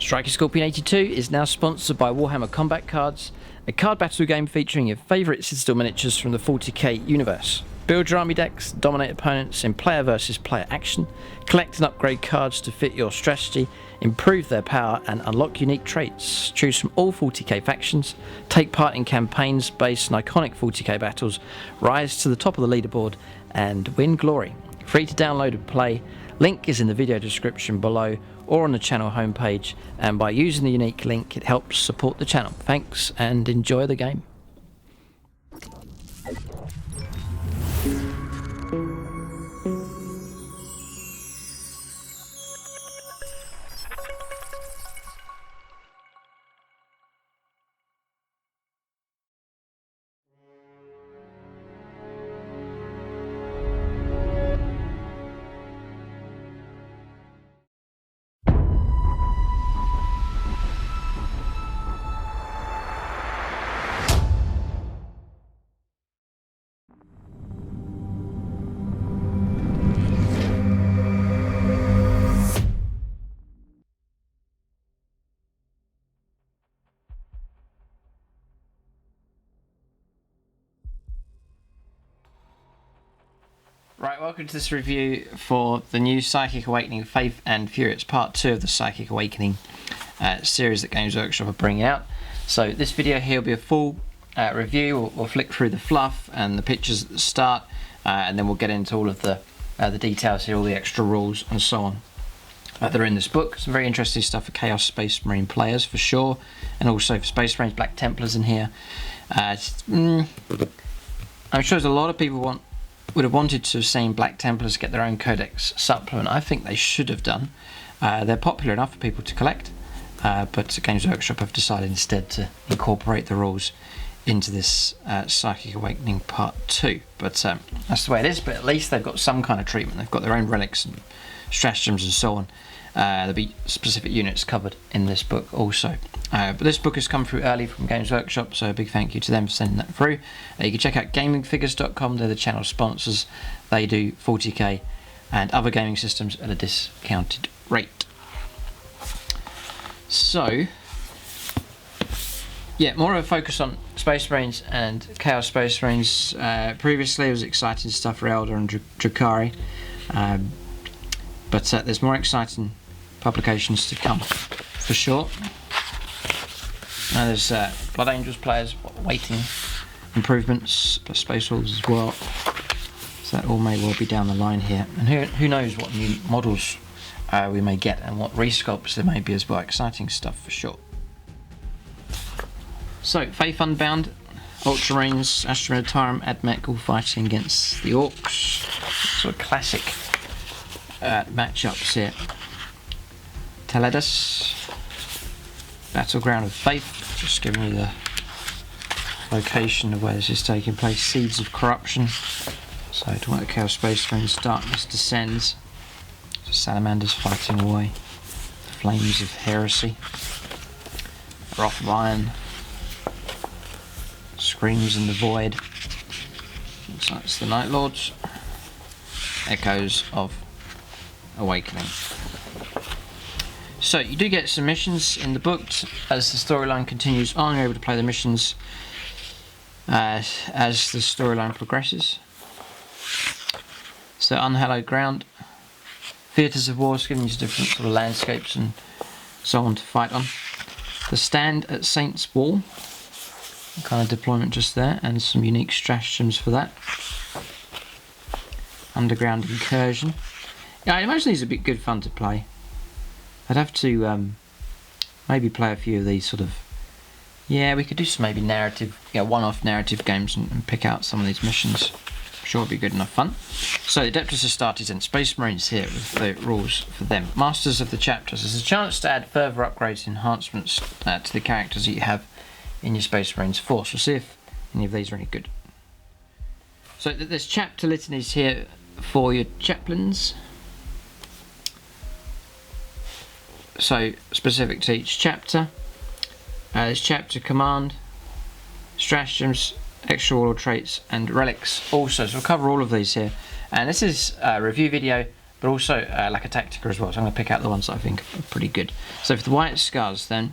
Striker Scorpion 82 is now sponsored by Warhammer Combat Cards, a card battle game featuring your favourite Citadel miniatures from the 40k universe. Build your army decks, dominate opponents in player versus player action, collect and upgrade cards to fit your strategy, improve their power and unlock unique traits. Choose from all 40k factions, take part in campaigns based on iconic 40k battles, rise to the top of the leaderboard and win glory. Free to download and play. Link is in the video description below or on the channel homepage, and by using the unique link it helps support the channel. Thanks and enjoy the game. Right, welcome to this review for the new Psychic Awakening Faith and Fury. It's part 2 of the Psychic Awakening series that Games Workshop are bringing out. So this video here will be a full review. We'll flick through the fluff and the pictures at the start, and then we'll get into all of the details here, all the extra rules and so on that are in this book. Some very interesting stuff for Chaos Space Marine players for sure, and also for Space Marines, Black Templars in here. I'm sure there's a lot of people would have wanted to have seen Black Templars get their own codex supplement. I think they should have done. They're popular enough for people to collect, but Games Workshop have decided instead to incorporate the rules into this Psychic Awakening Part 2. But that's the way it is, but at least they've got some kind of treatment. They've got their own relics and stratagems and so on. There'll be specific units covered in this book also. But this book has come through early from Games Workshop, so a big thank you to them for sending that through. You can check out gamingfigures.com, they're the channel sponsors. They do 40k and other gaming systems at a discounted rate. So, yeah, more of a focus on Space Marines and Chaos Space Marines. Previously it was exciting stuff for Eldar and Drukhari, but there's more exciting publications to come, for sure. Now there's Blood Angels players waiting improvements, but Space Wolves as well. So that all may well be down the line here. And who knows what new models we may get and what resculpts there may be as well. Exciting stuff for sure. So, Faith Unbound, Ultramarines, Astra, Militarum, Admech all fighting against the Orks. Sort of classic matchups here. Tyranids, Battleground of Faith, just giving you the location of where this is taking place. Seeds of Corruption, so talking about the Chaos Space Marines. Darkness Descends, so Salamanders fighting away. Flames of Heresy, Wrath of Iron, Screams in the Void, looks like it's the Night Lords. Echoes of Awakening. So you do get some missions in the book as the storyline continues on. You're able to play the missions as the storyline progresses. So Unhallowed Ground, Theatres of War, giving you different sort of landscapes and so on to fight on. The Stand at Saints' Wall, kind of deployment just there, and some unique stratagems for that. Underground Incursion. Yeah, I imagine these would be good fun to play. I'd have to maybe play a few of these sort of... Yeah, we could do some maybe narrative, one-off narrative games and pick out some of these missions. I'm sure it'd be good enough fun. So the Adeptus has started and Space Marines here with the rules for them. Masters of the Chapters. There's a chance to add further upgrades and enhancements to the characters that you have in your Space Marines force. We'll see if any of these are any good. So there's chapter litanies here for your chaplains. So specific to each chapter. There's chapter command, stratagems, extra warlord traits and relics also. So we'll cover all of these here. And this is a review video but also like a Tactica as well. So I'm going to pick out the ones that I think are pretty good. So for the White Scars then,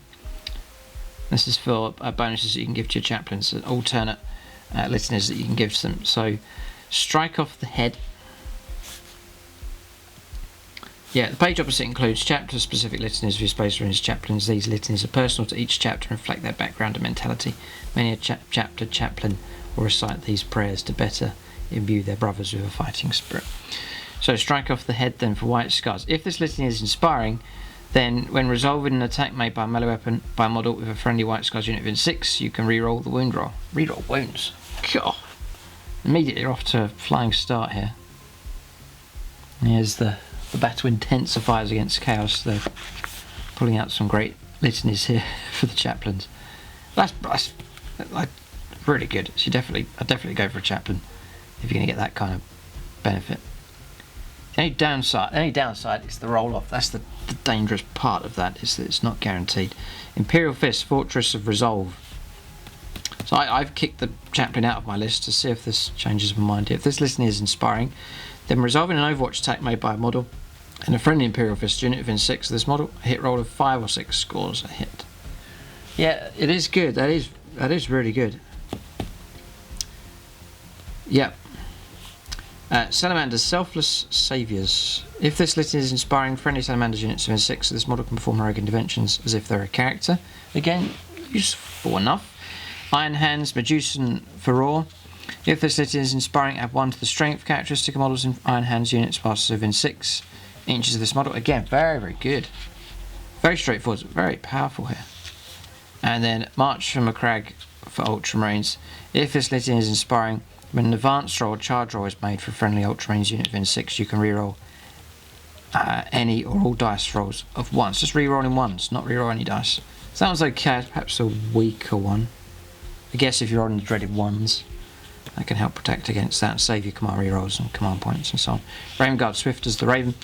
this is for bonuses that you can give to your chaplains, alternate litanies that you can give to them. So strike off the head. Yeah, the page opposite includes chapter-specific litanies for your Space Marines chaplains. These litanies are personal to each chapter and reflect their background and mentality. Many a chapter chaplain will recite these prayers to better imbue their brothers with a fighting spirit. So strike off the head then for White Scars. If this litany is inspiring, then when resolving an attack made by a melee weapon by a model with a friendly White Scars unit within 6, you can reroll the wound roll. Reroll wounds. God. Immediately you're off to a flying start here. Here's the battle intensifies against chaos. They're pulling out some great litanies here for the chaplains. That's like really good. So I'd definitely go for a chaplain if you're going to get that kind of benefit. The only downside is the roll off. That's the dangerous part of that, is that it's not guaranteed. Imperial Fist, Fortress of Resolve. So I've kicked the chaplain out of my list to see if this changes my mind. If this litany is inspiring, then resolving an Overwatch attack made by a model and a friendly Imperial Fist unit within 6 of this model, a hit roll of 5 or 6 scores a hit. Yeah, it is good. That is really good. Yep. Salamander's Selfless Saviours. If this litany is inspiring, friendly Salamander's units within 6 of this model can perform heroic interventions as if they're a character. Again, useful enough. Iron Hands, Medusan Furore. If this litany is inspiring, add 1 to the strength characteristic of models in Iron Hands units whilst within 6 inches of this model. Again, very, very good. Very straightforward, very powerful here. And then March from a Crag for Ultramarines. If this litany is inspiring, when an advanced roll or charge roll is made for a friendly Ultramarines unit within 6, you can reroll any or all dice rolls of once. Just rerolling ones, not reroll any dice. Sounds okay, perhaps a weaker one. I guess if you're on the dreaded ones, that can help protect against that and save your command rerolls and command points and so on. Raven Guard Swift as the Raven.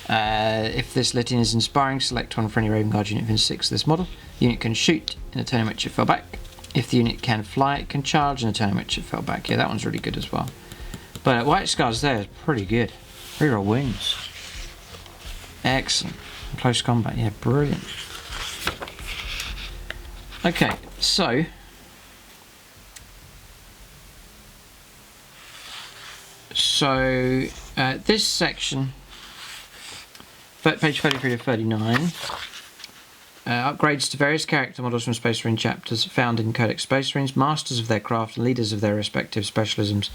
If this litany is inspiring, select one friendly Raven Guard unit within 6 of this model. The unit can shoot in a turn in which it fell back. If the unit can fly, it can charge in a turn in which it fell back. Yeah, that one's really good as well. But White Scars there is pretty good. Reroll wounds. Excellent. Close combat, yeah, brilliant. Okay, so this section, page 33 to 39, upgrades to various character models from Space Marine chapters found in Codex Space Marines, masters of their craft and leaders of their respective specialisms.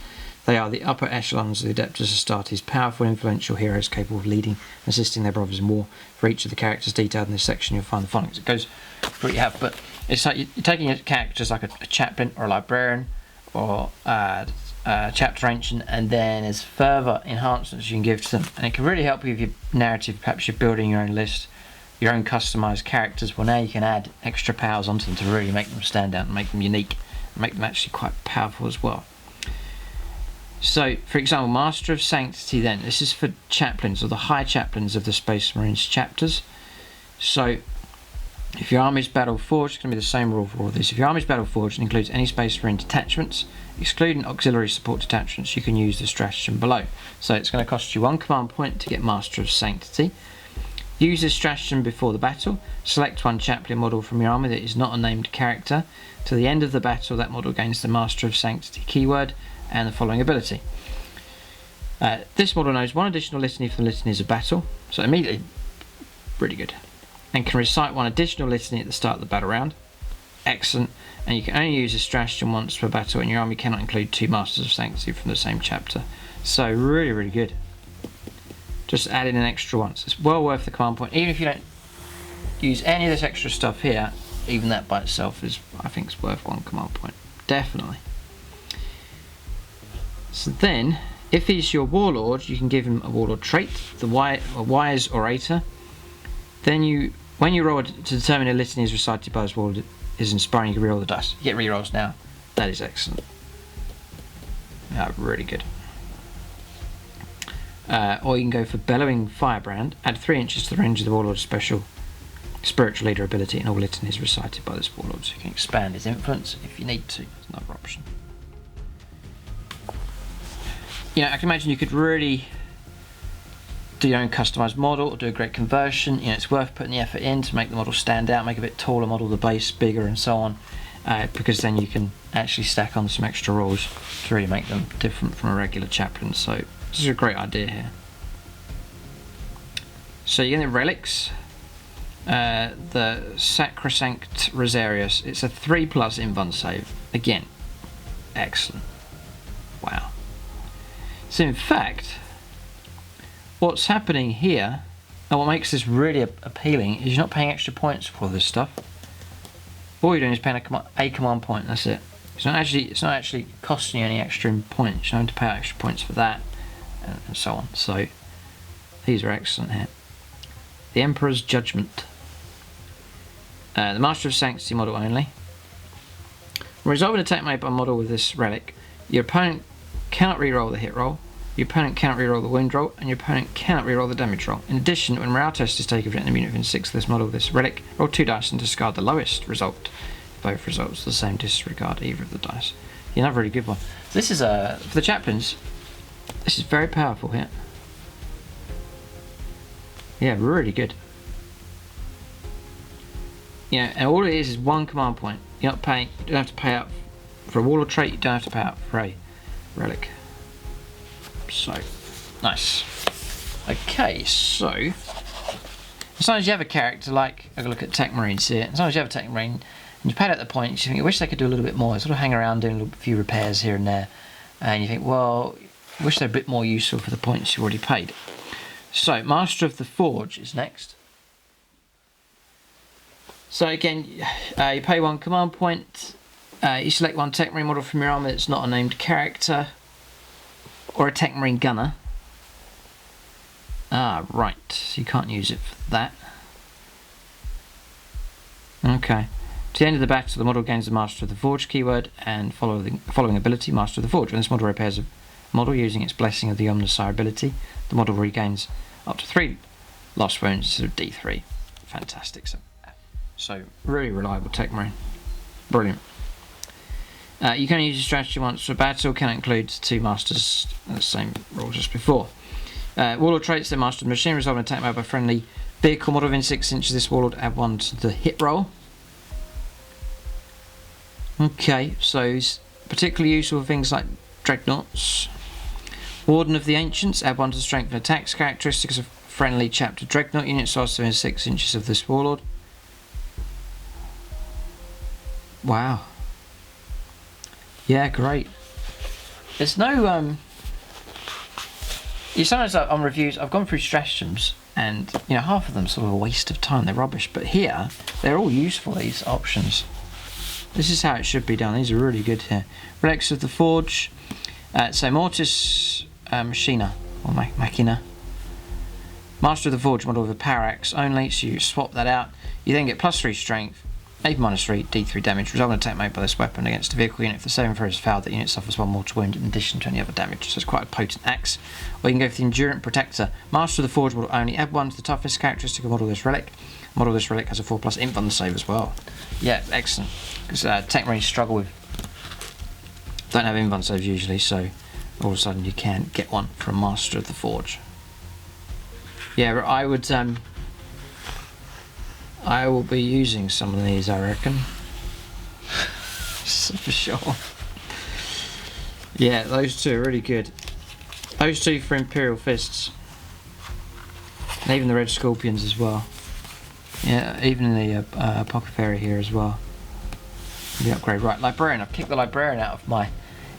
They are the upper echelons of the Adeptus Astartes, powerful, influential heroes capable of leading and assisting their brothers in war. For each of the characters detailed in this section, you'll find the following. It goes for what you have, but it's like you're taking a character like a chaplain or a librarian or chapter ancient, and then there's further enhancements you can give to them, and it can really help you with your narrative. Perhaps you're building your own list, your own customized characters. Well, now you can add extra powers onto them to really make them stand out and make them unique and make them actually quite powerful as well. So, for example, Master of Sanctity then, this is for chaplains, or the high chaplains of the Space Marines chapters. So, if your army is battle forged, it's going to be the same rule for all of this. If your army is battle forged and includes any Space Marine detachments, excluding auxiliary support detachments, you can use the stratagem below. So it's going to cost you 1 command point to get Master of Sanctity. Use this stratagem before the battle. Select one chaplain model from your army that is not a named character. To the end of the battle, that model gains the Master of Sanctity keyword and the following ability. This model knows 1 additional litany from the litanies of battle, so immediately, really good. And can recite 1 additional litany at the start of the battle round. Excellent. And you can only use this stratagem once per battle, and your army cannot include 2 Masters of Sanctity from the same chapter. So really, really good. Just add in an extra once. It's well worth the command point. Even if you don't use any of this extra stuff here, even that by itself is, I think, is worth 1 command point. Definitely. So then, if he's your warlord, you can give him a warlord trait, the wise orator. Then when you roll to determine a litany is recited by his warlord is inspiring, you can reroll the dice. You get rerolls now. That is excellent. Yeah, really good. Or you can go for Bellowing Firebrand. Add 3 inches to the range of the warlord's special spiritual leader ability, and all litanies recited by this warlord. So you can expand his influence if you need to. That's another option. You know, I can imagine you could really do your own customized model or do a great conversion. You know, it's worth putting the effort in to make the model stand out, make a bit taller model, the base bigger and so on, because then you can actually stack on some extra rules to really make them different from a regular chaplain. So this is a great idea here. So you're getting the relics, the Sacrosanct Rosarius. It's a 3+ invuln save. Again, excellent. Wow. So in fact, what's happening here, and what makes this really appealing, is you're not paying extra points for this stuff. All you're doing is paying a command point. That's it. It's not actually costing you any extra points. You don't have to pay out extra points for that, and so on. So these are excellent here. The Emperor's Judgment. The Master of Sanctity model only. When resolving an attack made by a model with this relic, your opponent cannot reroll the hit roll, your opponent cannot reroll the wound roll, and your opponent cannot reroll the damage roll. In addition, when morale test is taken for an enemy unit within 6 of this model with this relic, roll 2 dice and discard the lowest result. If both results are the same, disregard either of the dice. Yeah, another really good one. This is for the chaplains. This is very powerful here. Yeah, really good. Yeah, and all it is one command point. You're not paying. You don't have to pay out for a warlord trait. You don't have to pay out for a relic. So nice. Okay, so sometimes you have a character like, I look at Tech Marines here. And sometimes you have a Tech Marine and you pay out the point. You think, I wish they could do a little bit more. They sort of hang around doing a few repairs here and there, and you think, well, I wish they're a bit more useful for the points you already paid. So Master of the Forge is next. So again, you pay 1 command point, you select 1 Tech Marine model from your army that's not a named character, or a Tech Marine gunner. Ah, right, so you can't use it for that. Okay. To the end of the battle, the model gains the Master of the Forge keyword and following ability, Master of the Forge. When this model repairs a model using its Blessing of the Omnissiah ability, the model regains up to 3 lost wounds instead of D3. Fantastic. So really reliable Tech Marine. Brilliant. You can only use your strategy once for battle, can include 2 masters, the same rules as before. Warlord traits, the Master of the Machine, resolve an attack made by friendly vehicle model within 6 inches of this warlord, add 1 to the hit roll. Okay, so it's particularly useful for things like dreadnoughts. Warden of the Ancients, add 1 to the strength and attacks characteristics of friendly chapter dreadnought units also within 6 inches of this warlord. Wow. Yeah, great. There's no you sometimes on reviews I've gone through stratagems and you know half of them sort of a waste of time, they're rubbish, but here they're all useful, these options. This is how it should be done. These are really good here. Relics of the Forge, so Mortis Machina or Machina. Master of the Forge model with a power axe only, so you swap that out. You then get +3 strength, AP -3, D3 damage, resolve an attack made by this weapon against a vehicle unit. If the saving throw is failed, that unit suffers 1 mortal wound in addition to any other damage, so it's quite a potent axe. Or you can go for the Endurant Protector. Master of the Forge model only, add 1 to the toughest characteristic of model of this relic. Model of this relic has a 4+ invuln save as well. Yeah, excellent. Because Tech Marines struggle with, don't have invuln saves usually, so all of a sudden you can get one from Master of the Forge. Yeah, I would I will be using some of these, I reckon. For sure. Yeah, those 2 are really good. Those 2 for Imperial Fists. And even the Red Scorpions as well. Yeah, even in the Apothecary here as well. The upgrade. Right, Librarian. I've kicked the Librarian out of my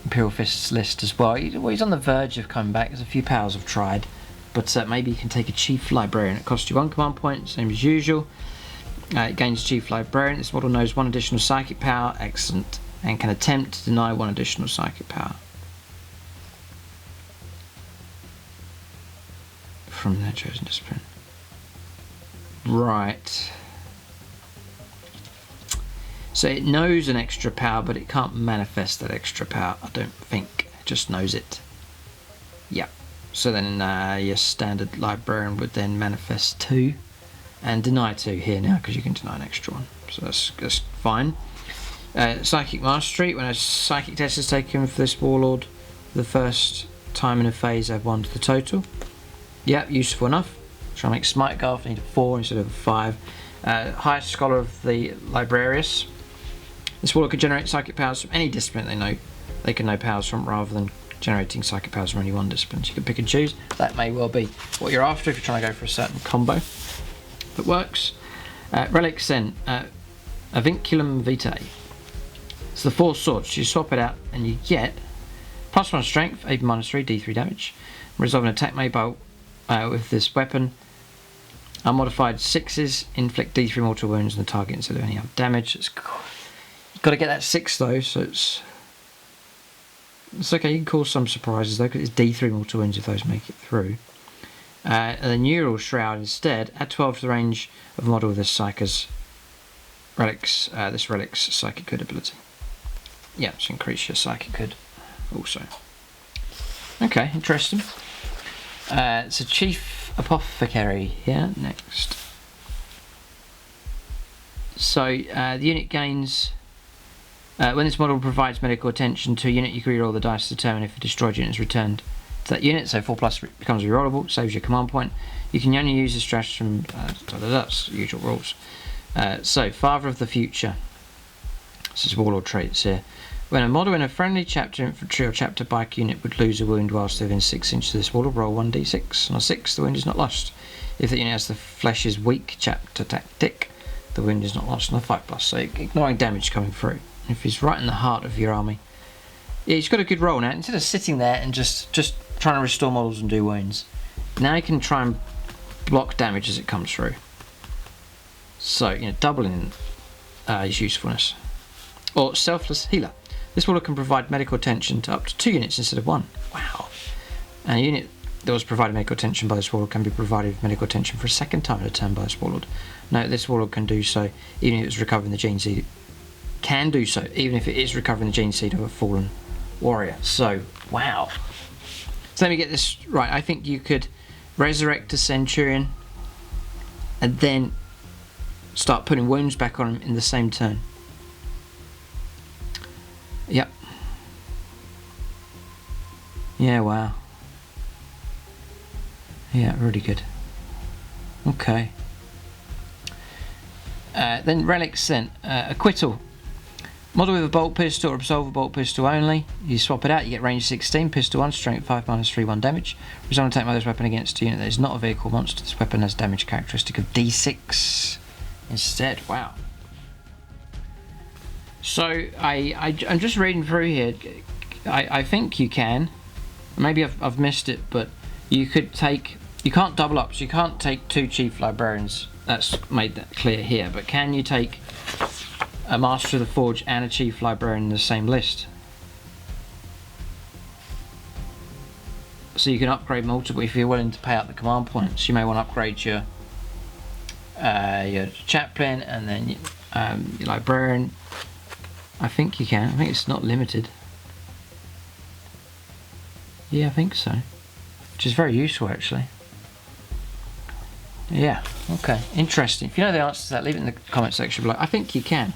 Imperial Fists list as well. He's on the verge of coming back. There's a few powers I've tried. But maybe you can take a Chief Librarian. It costs you 1 command point, same as usual. It gains Chief Librarian. This model knows 1 additional psychic power, excellent, and can attempt to deny 1 additional psychic power from their chosen discipline. Right. So it knows an extra power, but it can't manifest that extra power, I don't think. It just knows it. Yeah. So then your standard Librarian would then manifest 2. And deny 2 here now, because you can deny an extra 1. So that's fine. Psychic Mastery. When a psychic test is taken for this warlord, the first time in a phase, add 1 to the total. Yeah, useful enough. Try to make Smite Garth, need a 4 instead of a 5. Highest Scholar of the Librarius. This warlock can generate psychic powers from any discipline they can know powers from, rather than generating psychic powers from only one discipline. So you can pick and choose. That may well be what you're after if you're trying to go for a certain combo that works. Relics then. Avinculum Vitae. It's the 4 swords. You swap it out and you get +1 strength, even -3, D3 damage. Resolve an attack made by with this weapon. Unmodified 6s inflict D3 mortal wounds on the target instead of any other damage. You've got to get that 6 though, so it's okay. You can cause some surprises though, because it's D3 mortal wounds if those make it through. The Neural Shroud instead, add 12 to the range of a model with this Psyker's relics. This relic's psychic good ability. Yeah, so increase your psychic good also. Okay, interesting. So Chief Apothecary here next. So the unit gains when this model provides medical attention to a unit, you can reroll the dice to determine if a destroyed unit is returned to that unit. So 4+ becomes rerollable, saves your command point. You can only use this stratagem. That's usual rules. So Father of the Future. This is warlord traits here. When a model in a friendly chapter infantry or chapter bike unit would lose a wound whilst within 6 inches of this warlord, roll 1d6. On a 6, the wound is not lost. If the unit has the flesh is weak chapter tactic, the wound is not lost on a 5+. So ignoring damage coming through. If he's right in the heart of your army, yeah, he's got a good roll now. Instead of sitting there and just trying to restore models and do wounds, now he can try and block damage as it comes through. So doubling his usefulness. Or Selfless Healer. This warlock can provide medical attention to up to 2 units instead of 1. Wow. And a unit that was provided medical attention by this warlord can be provided with medical attention for a second time in a turn by this warlord. Note this warlord can do so even if it's recovering the gene seed. Can do so even if it is recovering the gene seed of a fallen warrior. So, wow. So let me get this right. I think you could resurrect a centurion and then start putting wounds back on him in the same turn. Yep. Yeah, wow. Yeah, really good. Okay. Then relics then. Acquittal. Model with a bolt pistol or absolve a bolt pistol only. You swap it out, you get range 16, pistol 1, strength 5, -3, 1 damage. Resolve an attack by this weapon against a unit that is not a vehicle monster. This weapon has damage characteristic of D6 instead. Wow. So I'm just reading through here. I think you can. Maybe I've missed it, but you could take. You can't double up, so you can't take 2 Chief Librarians. That's made that clear here. But can you take a Master of the Forge and a Chief Librarian in the same list? So you can upgrade multiple if you're willing to pay out the command points. You may want to upgrade your chaplain and then your librarian. I think you can. I think it's not limited. Yeah, I think so. Which is very useful actually. Yeah, okay, interesting. If you know the answer to that, leave it in the comment section below. I think you can.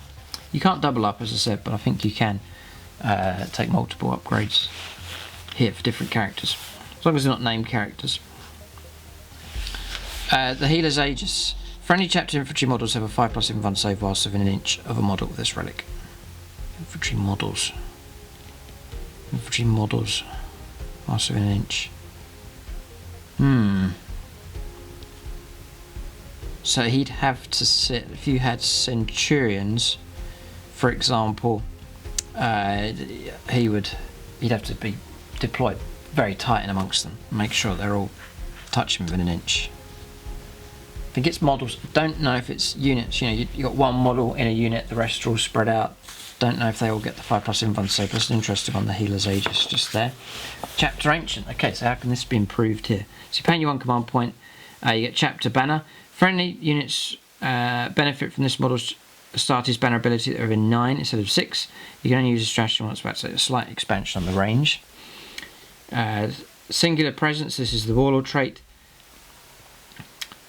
You can't double up, as I said, but I think you can take multiple upgrades here for different characters, as long as they're not named characters. The Healer's Aegis. Friendly chapter infantry models have a 5+ invuln save whilst within an inch of a model with this relic. Infantry models. Infantry models whilst within an inch. So he'd have to sit, if you had centurions, for example, he'd have to be deployed very tight in amongst them, make sure they're all touching within an inch. I think it's models. Don't know if it's units. You got one model in a unit, the rest are all spread out. Don't know if they all get the 5+ invuln save. That's interesting on the Healer's Aegis just there. Chapter Ancient. Okay, so how can this be improved here? So you're paying your 1 command point. You get Chapter Banner. Friendly units benefit from this model's start his banner ability that are in 9 instead of 6. You can only use a stratagem once, about a slight expansion on the range. Singular Presence, this is the Warlord trait.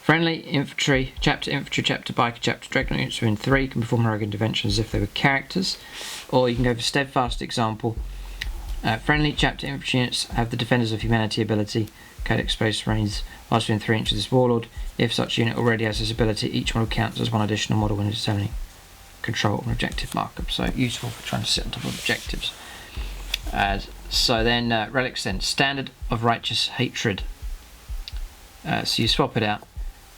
Friendly infantry, chapter biker, chapter dreadnought units within 3 can perform heroic interventions as if they were characters. Or you can go for Steadfast example. Friendly chapter infantry units have the Defenders of Humanity ability. Codex Space Marines lasts within 3 inches of this warlord. If such unit already has this ability, each model counts as one additional model when determining control and objective markup. So useful for trying to sit on top of objectives. So then relics then. Standard of Righteous Hatred. So you swap it out.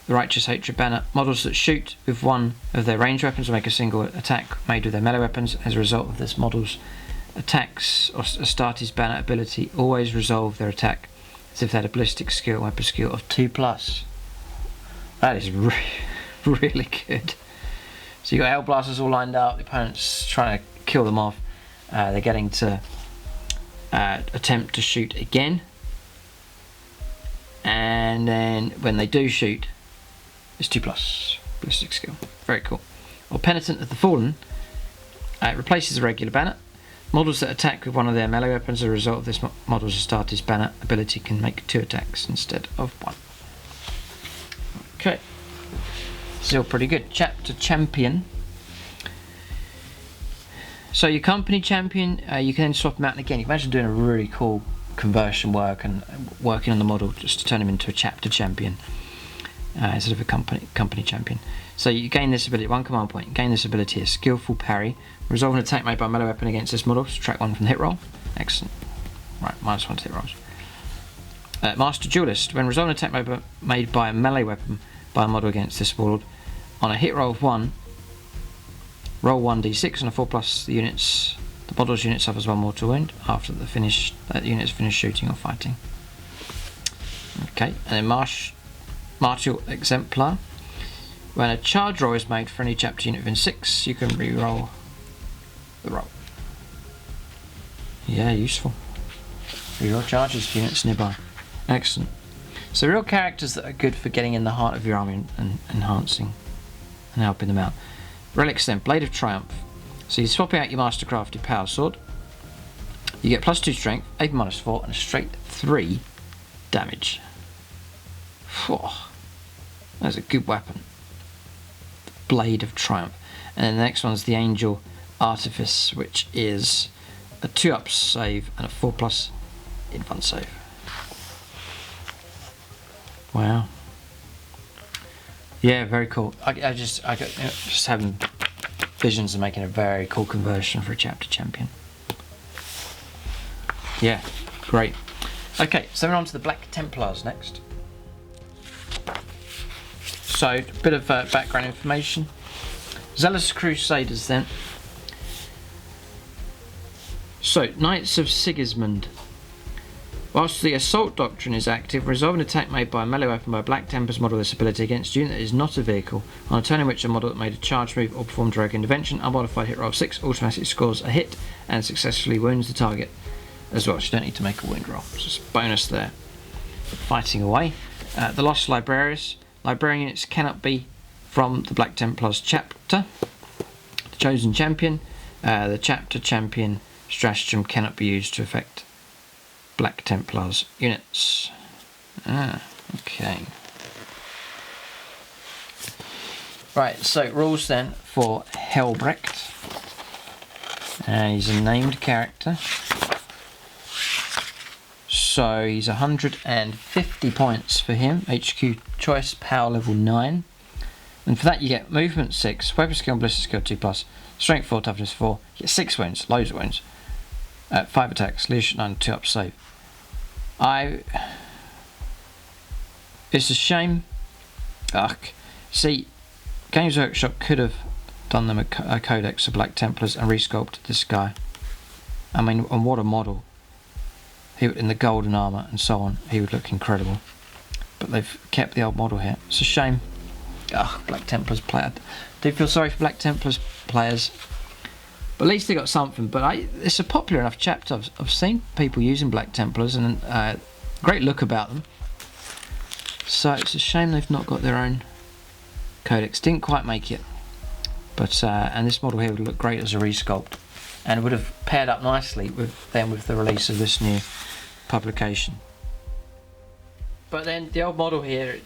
The Righteous Hatred banner. Models that shoot with one of their range weapons will make a single attack made with their melee weapons. As a result of this, models attacks or Astartes banner ability always resolve their attack as if they had a ballistic skill, weapon skill of 2+. That is really good. So you got Hellblasters all lined up, the opponent's trying to kill them off. They're getting to attempt to shoot again. And then when they do shoot, it's 2+ ballistic skill. Very cool. Or Penitent of the Fallen. It replaces the regular banner. Models that attack with one of their melee weapons as a result of this model's Astartes banner ability can make 2 attacks instead of 1. Okay. Still pretty good. Chapter Champion. So your company champion, you can then swap him out, and again you can imagine doing a really cool conversion work and working on the model just to turn him into a chapter champion instead of a company champion. So you gain this ability, 1 command point. You gain this ability, a skillful parry. Resolve an attack made by a melee weapon against this model. Subtract 1 from the hit roll. Excellent. Right, -1 to hit rolls. Master Duelist. When resolving an attack made by a melee weapon by a model against this warlord, on a hit roll of 1, roll 1d6 and a 4+. The model's unit suffers 1 mortal wound after the unit is finished shooting or fighting. Okay, and then Martial Exemplar. When a charge roll is made for any chapter unit within 6, you can re-roll the roll. Yeah, useful. Reroll charges for units nearby. Excellent. So real characters that are good for getting in the heart of your army and enhancing and helping them out. Relics then, Blade of Triumph. So you swap out your Mastercrafted Power Sword. You get +2 strength, AP -4, and a straight 3 damage. Whew. That's a good weapon. The Blade of Triumph. And then the next one's the Angel Artifice, which is a 2+ save and a 4+ advanced save. Wow. Yeah, very cool. I got just having visions of making a very cool conversion for a chapter champion. Yeah, great. Okay, so we're on to the Black Templars next. So, a bit of background information. Zealous Crusaders then. So, Knights of Sigismund. Whilst the Assault Doctrine is active, resolve an attack made by a melee weapon by a Black Templars model with this ability against a unit that is not a vehicle. On a turn in which a model that made a charge move or performed a rogue intervention, unmodified hit roll of 6 automatically scores a hit and successfully wounds the target as well. So you don't need to make a wound roll. So it's a bonus there. Fighting away. The Lost Librarius. Librarian units cannot be from the Black Templars chapter. The Chosen Champion. The chapter champion stratagem cannot be used to affect Black Templars units. Okay. Right, so rules then for Helbrecht. He's a named character. So he's 150 points for him. HQ choice, power level 9. And for that you get movement 6, weapon skill and ballistic skill 2+, strength 4, toughness 4. You get 6 wounds, loads of wounds. 5 attacks, leadership 9, 2+ save. It's a shame. See, Games Workshop could have done them a codex of Black Templars and resculpted this guy. I mean, and what a model. He in the golden armour and so on, he would look incredible. But they've kept the old model here. It's a shame. Black Templars player. I do feel sorry for Black Templars players. But at least they got something. But it's a popular enough chapter. I've seen people using Black Templars and great look about them. So it's a shame they've not got their own codex. Didn't quite make it. But and this model here would look great as a resculpt, and would have paired up nicely with the release of this new publication. But then the old model here,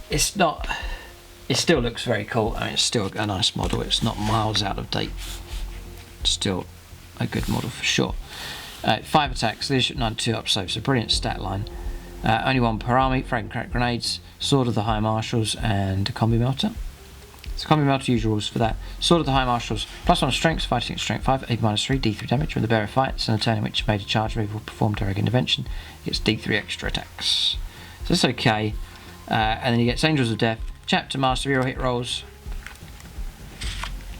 it's not. It still looks very cool. I mean, it's still a nice model. It's not miles out of date. Still a good model for sure. 5 attacks, leadership 9, 2+ save, so brilliant stat line. Only one per army, frag and crack grenades, Sword of the High Marshals, and a combi melter. So combi melter, usual rules for that. Sword of the High Marshals, +1 strength, fighting strength 5, A -3, D3 damage. When the bearer fights on a turn in which made a charge move or performed direct intervention, it gets D3 extra attacks. So that's okay. And then he gets Angels of Death, Chapter Master, reroll hit rolls.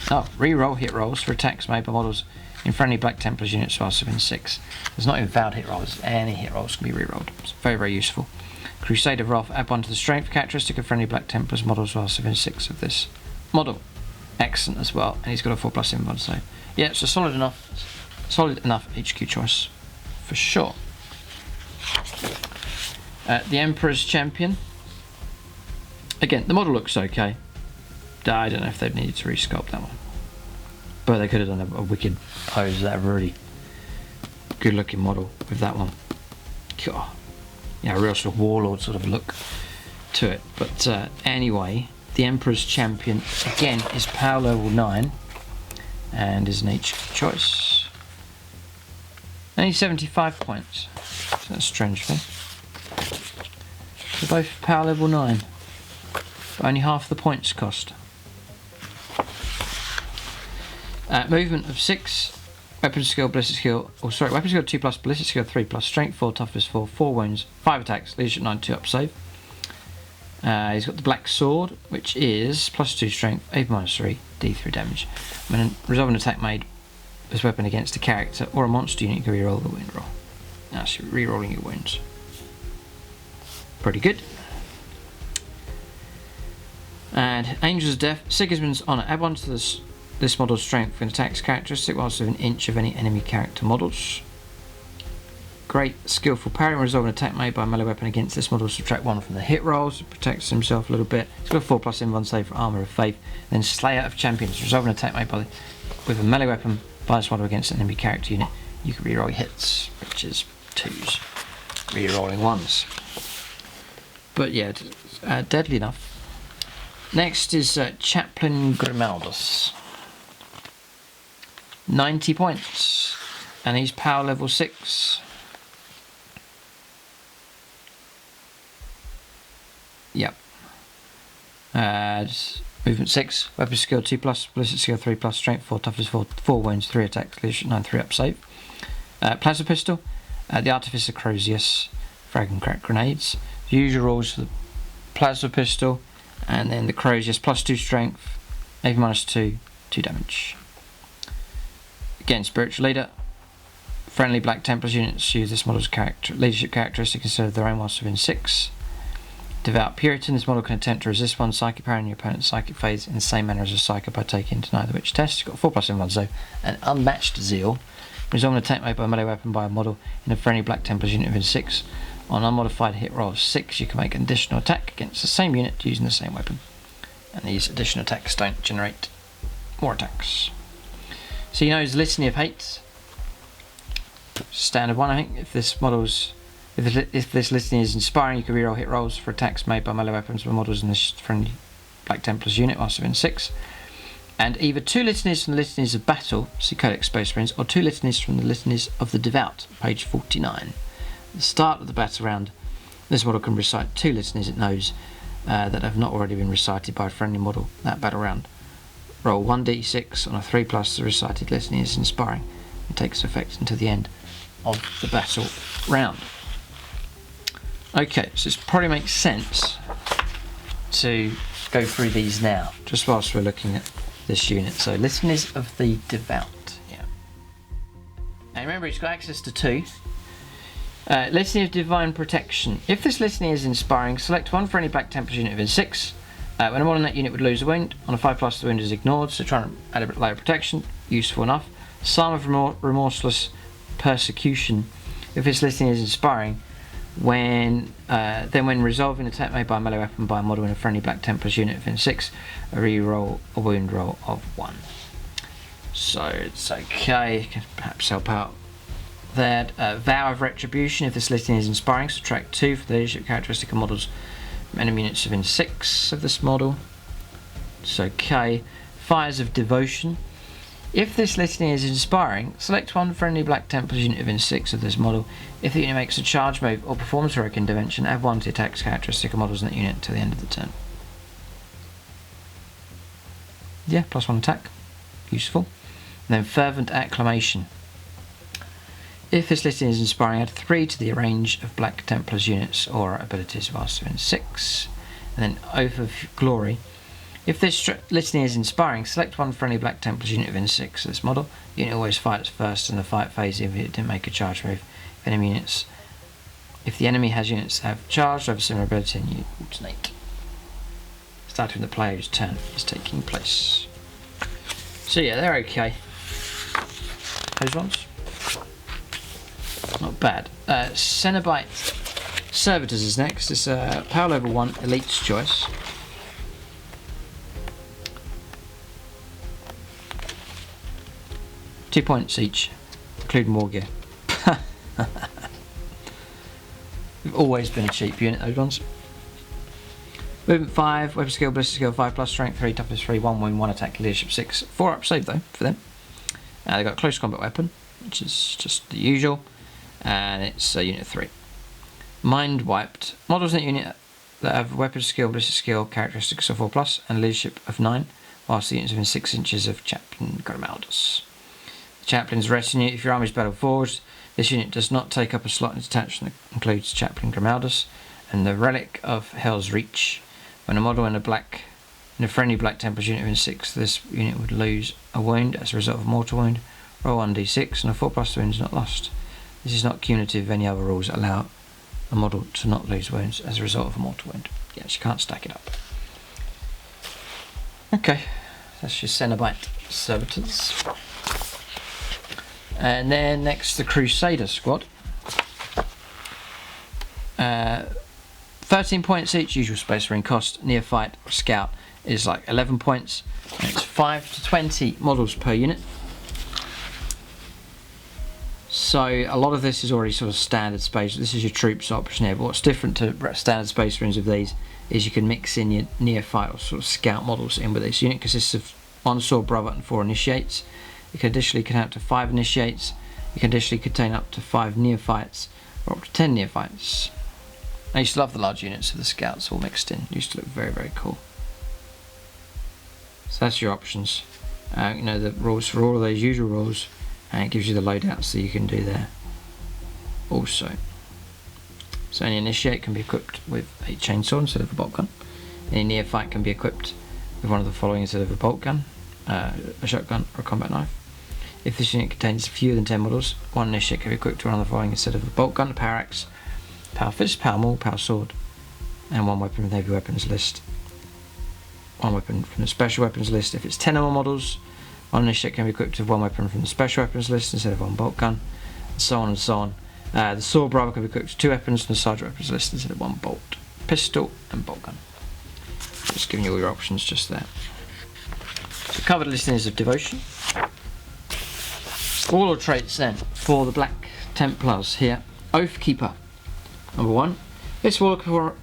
Oh, reroll hit rolls for attacks made by models in friendly Black Templars units whilst within 6. There's not even vowed hit rolls, any hit rolls can be rerolled. It's very, very useful. Crusade of Wrath, add 1 to the strength characteristic of friendly Black Templars models whilst within 6 of this model. Excellent as well, and he's got a 4+ invuln, so yeah, it's a solid enough HQ choice for sure. The Emperor's Champion. Again, the model looks okay. I don't know if they'd needed to resculpt that one, but they could have done a wicked pose. That really good looking model with that one. God. Yeah, a real sort of warlord sort of look to it. But anyway, the Emperor's Champion again is power level 9 and is an HQ choice. Only 75 points. So that's a strange thing. They're both power level 9, but only half the points cost. Movement of 6, weapon skill, ballistic skill, weapon skill 2+, ballistic skill 3+, strength 4, toughness 4, 4 wounds, 5 attacks, leadership 9, 2 up save. He's got the Black Sword, which is +2 strength, A -3, D3 damage. When resolving an attack made this weapon against a character or a monster unit, you can reroll the wound roll. Now, so rerolling your wounds. Pretty good. And Angels of Death, Sigismund's Honour, add 1 to this model's strength and attacks characteristic whilst within an inch of any enemy character models. Great skillful parry. When resolving an attack made by a melee weapon against this model, subtract 1 from the hit rolls. It protects himself a little bit. He's got a 4+ invuln save for Armour of Faith. Then Slayer of Champions. Resolving an attack made with a melee weapon by this model against an enemy character unit, you can reroll hits, which is 2s. Rerolling 1s. But yeah, deadly enough. Next is Chaplain Grimaldus. 90 points. And he's power level 6. Yep. Movement 6, weapon skill 2+, ballistic skill 3+, strength 4, toughness 4, 4 wounds, 3 attacks, leadership 9, 3 up save. Plasma pistol, the Artificer Crozius, frag and crack grenades. The usual rules for the plasma pistol, and then the Crozius +2 strength, A -2, 2 damage. Again, Spiritual Leader. Friendly Black Templars units use this model's leadership characteristic instead of their own whilst within 6. Devout Puritan, this model can attempt to resist one psychic power in your opponent's psychic phase in the same manner as a psyker by taking Deny the Witch test. You've got 4+ invuln, so an unmatched zeal. Resolve an attack made by a melee weapon by a model in a friendly Black Templars unit within 6. On unmodified hit roll of 6, you can make an additional attack against the same unit using the same weapon. And these additional attacks don't generate more attacks. So you know his Litany of Hate. Standard one, I think. If this litany is inspiring, you can reroll hit rolls for attacks made by melee weapons by models in this friendly Black Templars unit whilst within 6. And either 2 litanies from the Litanies of Battle, see Codex Space Marines, or 2 litanies from the Litanies of the Devout, page 49. At the start of the battle round, this model can recite 2 litanies it knows that have not already been recited by a friendly model that battle round. Roll 1d6 on a 3+, the recited litany is inspiring and takes effect until the end of the battle round. Okay, so it probably makes sense to go through these now, just whilst we're looking at this unit. So, Litanies of the Devout. Yeah. And remember, it's got access to 2. Litany of Divine Protection. If this litany is inspiring, select 1 for any Black Templars unit within 6. When a model in that unit would lose a wound, on a 5+, the wound is ignored, so try and add a bit layer of protection. Useful enough. Psalm of Remorseless Persecution. If this litany is inspiring, then when resolving an attack made by a melee weapon by a model in a friendly Black Templars unit within 6, reroll a wound roll of 1. So it's okay, can perhaps help out there. Vow of Retribution. If this litany is inspiring, subtract 2 for the leadership characteristic of models from enemy units within 6 of this model. It's okay. Fires of Devotion. If this litany is inspiring, select one friendly Black Templars unit within 6 of this model. If the unit makes a charge move or performs heroic intervention, add 1 to the attack's characteristic of models in that unit until the end of the turn. Yeah, +1 attack. Useful. And then Fervent Acclamation. If this litany is inspiring, add 3 to the range of Black Templars units or abilities whilst they're in 6. And then Oath of Glory. If this litany is inspiring, select one friendly Black Templars unit within 6 of this model. The unit always fights first in the fight phase if it didn't make a charge move. If the enemy has units that have charged over similar ability, and you alternate. Starting with the player's turn is taking place. So yeah, they're okay. Those ones, not bad. Cenobite Servitors is next. It's a power level 1 Elite's choice. £2 points each, including war gear. They've always been a cheap unit, those ones. Movement 5, weapon skill, ballistic skill 5 plus, strength 3, toughness 3, 1 win, 1 attack, leadership 6. 4 up save though for them. They've got a close combat weapon, which is just the usual, and it's unit 3. Mind Wiped. Models in that unit that have weapon skill, ballistic skill, characteristics of 4 plus, and leadership of 9, whilst the units within 6 inches of Chaplain Grimaldus. The Chaplain's retinue. If your army is battle forged, this unit does not take up a slot in its attachment that includes Chaplain Grimaldus and the Relic of Hell's Reach. When a model in a friendly Black Templars unit within 6, this unit would lose a wound as a result of a mortal wound. Roll 1d6 and a 4 plus wound is not lost. This is not cumulative of any other rules that allow a model to not lose wounds as a result of a mortal wound. Yes, you can't stack it up. Okay, that's your Cenobite Servitors. And then next, the Crusader squad. 13 points each, usual Space Marine cost. Neophyte or Scout is like 11 points. And it's 5 to 20 models per unit. So a lot of this is already sort of standard space. This is your troops option here. But what's different to standard Space Marines of these is you can mix in your Neophyte or sort of Scout models in with this. Unit consists of 1 Sword Brother and 4 Initiates. You can additionally contain up to 5 Initiates. You can additionally contain up to 5 Neophytes or up to 10 Neophytes. I used to love the large units of the Scouts all mixed in. It used to look very, very cool. So that's your options. You know, the rules for all of those usual rules, and it gives you the loadouts that you can do there also. So any Initiate can be equipped with a chainsaw instead of a bolt gun. Any Neophyte can be equipped with one of the following instead of a bolt gun, a shotgun or a combat knife. If this unit contains fewer than 10 models, one Initiate can be equipped with one of the following instead of a bolt gun, a power axe, power fist, power maul, power sword, and one weapon from the heavy weapons list. One weapon from the special weapons list. If it's 10 or more models, one Initiate can be equipped with one weapon from the special weapons list instead of one bolt gun, and so on and so on. The Sword Brother can be equipped with 2 weapons from the sergeant weapons list instead of one bolt, pistol, and bolt gun. Just giving you all your options just there. So covered listings of devotion. Warlord traits then for the Black Templars here. Oathkeeper. Number 1. This warlord can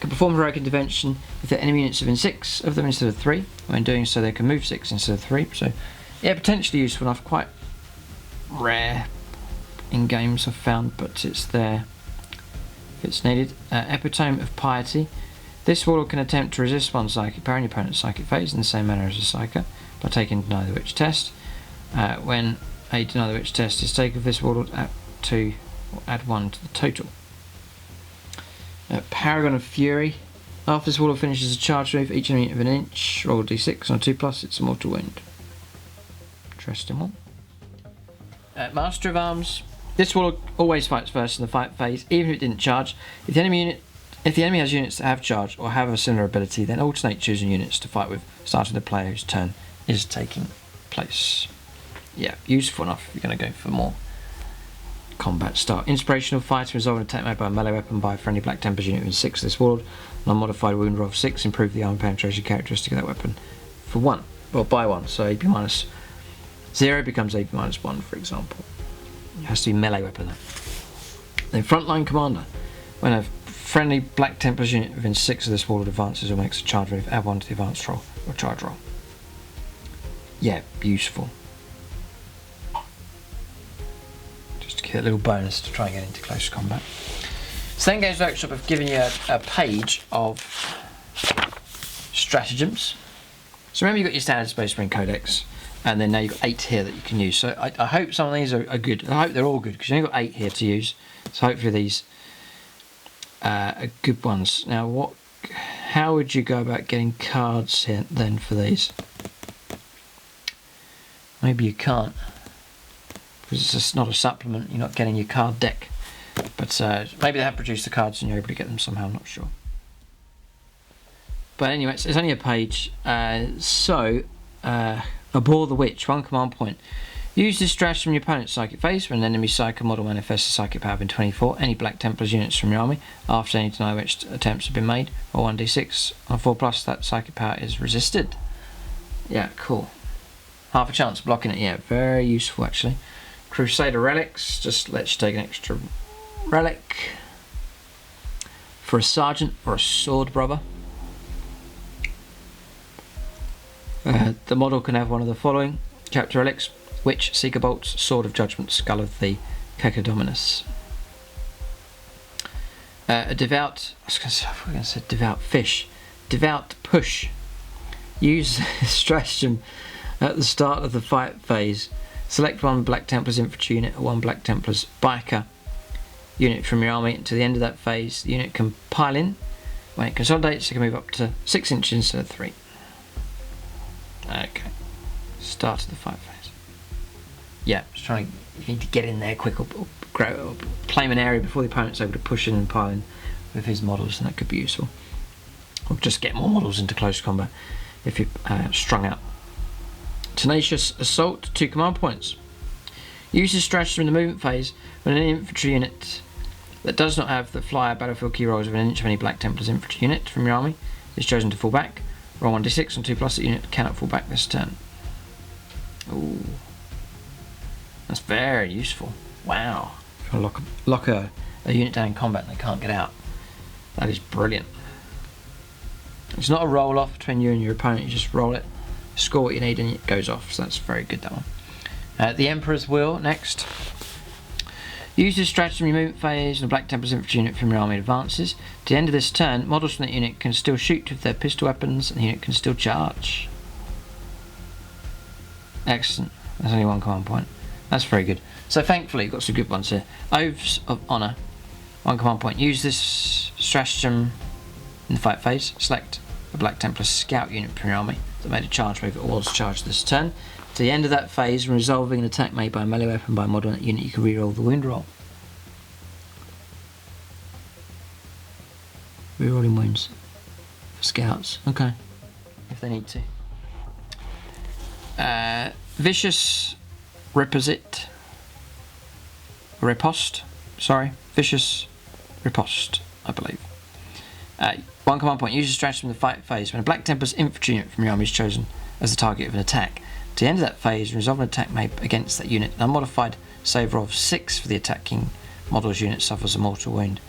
perform heroic intervention if the enemy units within 6 of them instead of 3. When doing so, they can move 6 instead of 3. So, yeah, potentially useful enough. Quite rare in games I've found, but it's there if it's needed. Epitome of Piety. This warlord can attempt to resist one psychic power in your opponent's psychic phase in the same manner as a psyker by taking Deny the Witch test. When a Deny the Witch test is taken, this warlord add 1 to the total. Paragon of Fury. After this warlord finishes a charge move, each enemy of an inch, roll a d6 on a 2 plus, it's a mortal wound. Interesting one. Master of Arms. This warlord always fights first in the fight phase, even if it didn't charge. If the enemy has units that have charge or have a similar ability, then alternate choosing units to fight with, starting the player whose turn is taking place. Yeah, useful enough if you're going to go for more combat style. Inspirational Fighter. Resolve an attack made by a melee weapon by a friendly Black Templars unit in 6 of this warlord. Non-modified wound roll of 6. Improve the armor penetration characteristic of that weapon for 1. Well, by 1. So AP minus 0 becomes AP minus 1, for example. It has to be melee weapon though. Then Frontline Commander. When a friendly Black Templars unit within 6 of this warlord advances or makes a charge move, add 1 to the advance roll or charge roll. Yeah, useful. give it a little bonus to try and get into close combat. So then Games Workshop have given you a page of stratagems. So remember, you've got your standard Space Marine Codex, and then now you've got 8 here that you can use. So I hope some of these are good. I hope they're all good, because you've only got 8 here to use. So hopefully these are good ones. Now, how would you go about getting cards here then for these? Maybe you can't, because it's just not a supplement. You're not getting your card deck. But maybe they have produced the cards and you're able to get them somehow, I'm not sure. But anyway, it's only a page. Abhor the Witch, 1 command point. Use this stratagem from your opponent's psychic phase. When an enemy psycho model manifests a psychic power in 24, any Black Templars units from your army, after any deny witch attempts have been made, or 1d6 on 4+, that psychic power is resisted. Yeah, cool. Half a chance of blocking it, yeah, very useful actually. Crusader Relics, just lets you take an extra relic for a sergeant or a sword brother. The model can have one of the following chapter relics: Witch, Seeker Bolts, Sword of Judgment, Skull of the Cacodominus. A devout, I was going to say devout fish, devout push. Use stratagem at the start of the fight phase. Select 1 Black Templars infantry unit or 1 Black Templars biker unit from your army. To the end of that phase, the unit can pile in. When it consolidates, it can move up to 6 inches instead of 3. Okay. Start of the fight phase. Yeah, just trying to, you need to get in there quick or claim an area before the opponent's able to push in and pile in with his models, and that could be useful. Or just get more models into close combat if you're strung out. Tenacious Assault, 2 command points. Use this stratagem in the movement phase when an infantry unit that does not have the flyer battlefield key rolls of an inch of any Black Templars infantry unit from your army is chosen to fall back. Roll 1d6 on 2+, the unit cannot fall back this turn. Ooh. That's very useful. Wow. If you lock a unit down in combat and they can't get out. That is brilliant. It's not a roll off between you and your opponent, you just roll it, score what you need, and it goes off. So that's very good, that one. The Emperor's Will, next. Use this stratagem in your movement phase and a Black Templars infantry unit from your army advances. At the end of this turn, models from that unit can still shoot with their pistol weapons and the unit can still charge. Excellent. That's only 1 command point. That's very good. So thankfully you've got some good ones here. Oaths of Honour, 1 command point. Use this stratagem in the fight phase. Select a Black Templar scout unit from your army that made a charge move. It was charged this turn. To the end of that phase, when resolving an attack made by a melee weapon by a model in that unit, you can reroll the wound roll. Rerolling wounds for scouts. Okay, if they need to. Vicious Riposte. Vicious Riposte, I believe. 1 command point. Use a stratagem in the fight phase when a Black Templars infantry unit from your army is chosen as the target of an attack. To the end of that phase, resolve an attack made against that unit. An unmodified save roll of 6 for the attacking model's unit suffers a mortal wound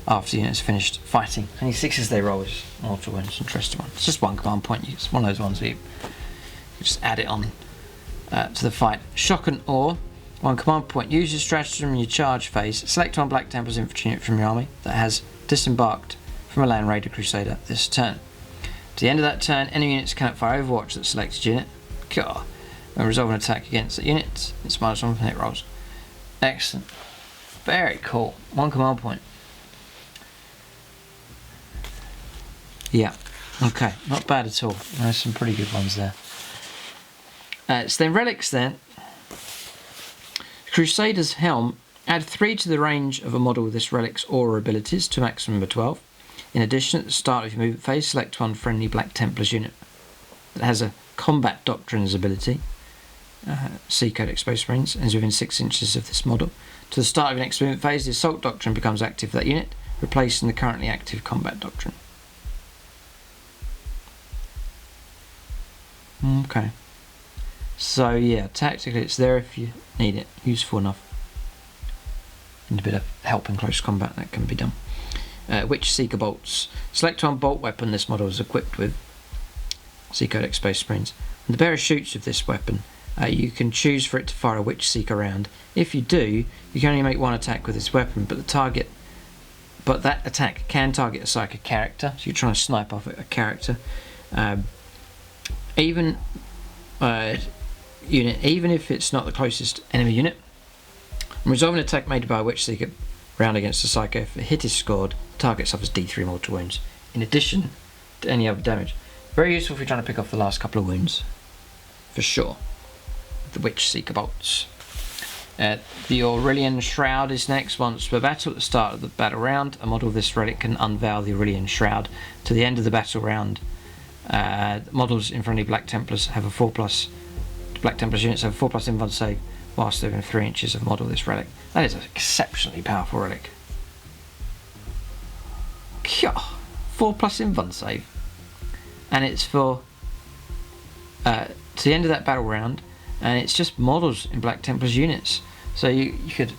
after the unit is finished fighting. Any 6s they roll is mortal wound. It's an interesting one. It's just 1 command point. It's one of those ones where you just add it on to the fight. Shock and Awe, 1 command point. Use your stratagem in your charge phase. Select 1 Black Templars infantry unit from your army that has disembarked from a land raider crusader this turn. To the end of that turn, enemy units cannot fire Overwatch that selected unit. God. When resolve an attack against that unit, it's -1 from hit rolls. Excellent. Very cool. 1 command point. Yeah. Okay. Not bad at all. There's some pretty good ones there. So then relics then. Crusader's Helm. Add 3 to the range of a model with this relic's aura abilities to a maximum of 12. In addition, at the start of your movement phase, select 1 friendly Black Templars unit that has a Combat Doctrines ability. C Codex Space Marines, and is within 6 inches of this model. To the start of your next movement phase, the Assault Doctrine becomes active for that unit, replacing the currently active Combat Doctrine. Okay. So yeah, tactically it's there if you need it. Useful enough. And a bit of help in close combat that can be done. Witch Seeker Bolts. Select 1 bolt weapon this model is equipped with. C Codex Space Marines. When the bearer shoots with this weapon, You can choose for it to fire a Witch Seeker round. If you do, you can only make one attack with this weapon, but that attack can target a psychic character, so you're trying to snipe off a character. Even if it's not the closest enemy unit. Resolve an attack made by a Witch Seeker round against a Psycho. If a hit is scored, the target suffers D3 mortal wounds, in addition to any other damage. Very useful if you're trying to pick off the last couple of wounds, for sure. The Witch Seeker bolts. The Aurelian Shroud is next. Once per battle, at the start of the battle round, a model of this relic can unveil the Aurelian Shroud. To the end of the battle round, models in friendly Black Templars have a 4+. Black Templars units have a 4+ invuln save whilst they're within 3 inches of model of this relic. That is an exceptionally powerful relic. 4+ invuln save. And it's for to the end of that battle round, and it's just models in Black Templars units. So you could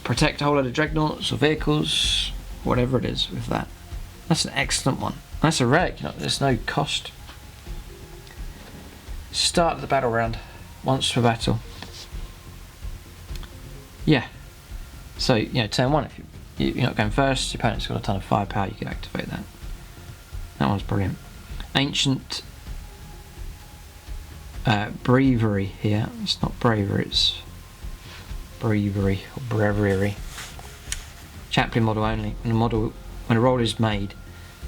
protect a whole load of dreadnoughts or vehicles, whatever it is, with that. That's an excellent one. That's a relic, there's no cost. Start the battle round, once per battle. Yeah. So, turn 1, if you're not going first, your opponent's got a ton of firepower, you can activate that. That one's brilliant. Ancient Breviary here. It's not bravery, it's breviary or breviary. Chaplain model only. When a roll is made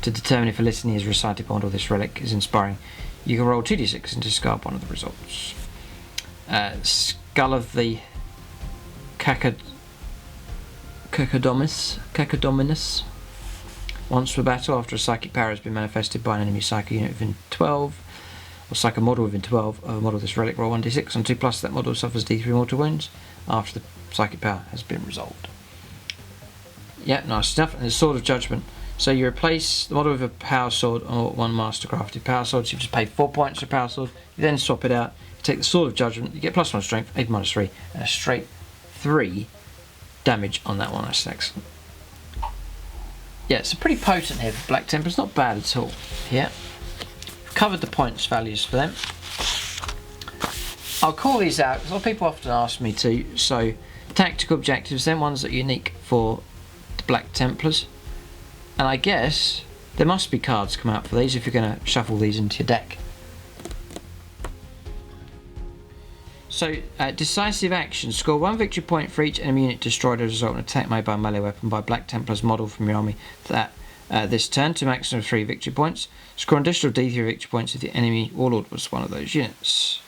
to determine if a litany is recited by model this relic is inspiring, you can roll 2d6 and discard one of the results. Skull of the Cacodominus. Once per battle, after a psychic power has been manifested by an enemy psychic unit within 12, or psychic model within 12 of a model of this relic, roll 1d6. On 2+, that model suffers d3 mortal wounds after the psychic power has been resolved. Yeah, nice stuff. And the Sword of Judgment. So you replace the model with a power sword or one mastercrafted power sword. So you just pay 4 points for a power sword. You then swap it out. You take the Sword of Judgment. You get +1 strength, 8 -3, and a straight 3 damage on that one. That's excellent. Yeah, it's pretty potent here for Black Templars. Not bad at all. Yeah, I've covered the points values for them. I'll call these out because a lot of people often ask me to. So, tactical objectives, then ones that are unique for the Black Templars. And I guess there must be cards come out for these if you're going to shuffle these into your deck. So, decisive action. Score 1 victory point for each enemy unit destroyed as a result of an attack made by a melee weapon by Black Templars model from your army this turn, to a maximum of 3 victory points. Score an additional d3 victory points if the enemy warlord was one of those units.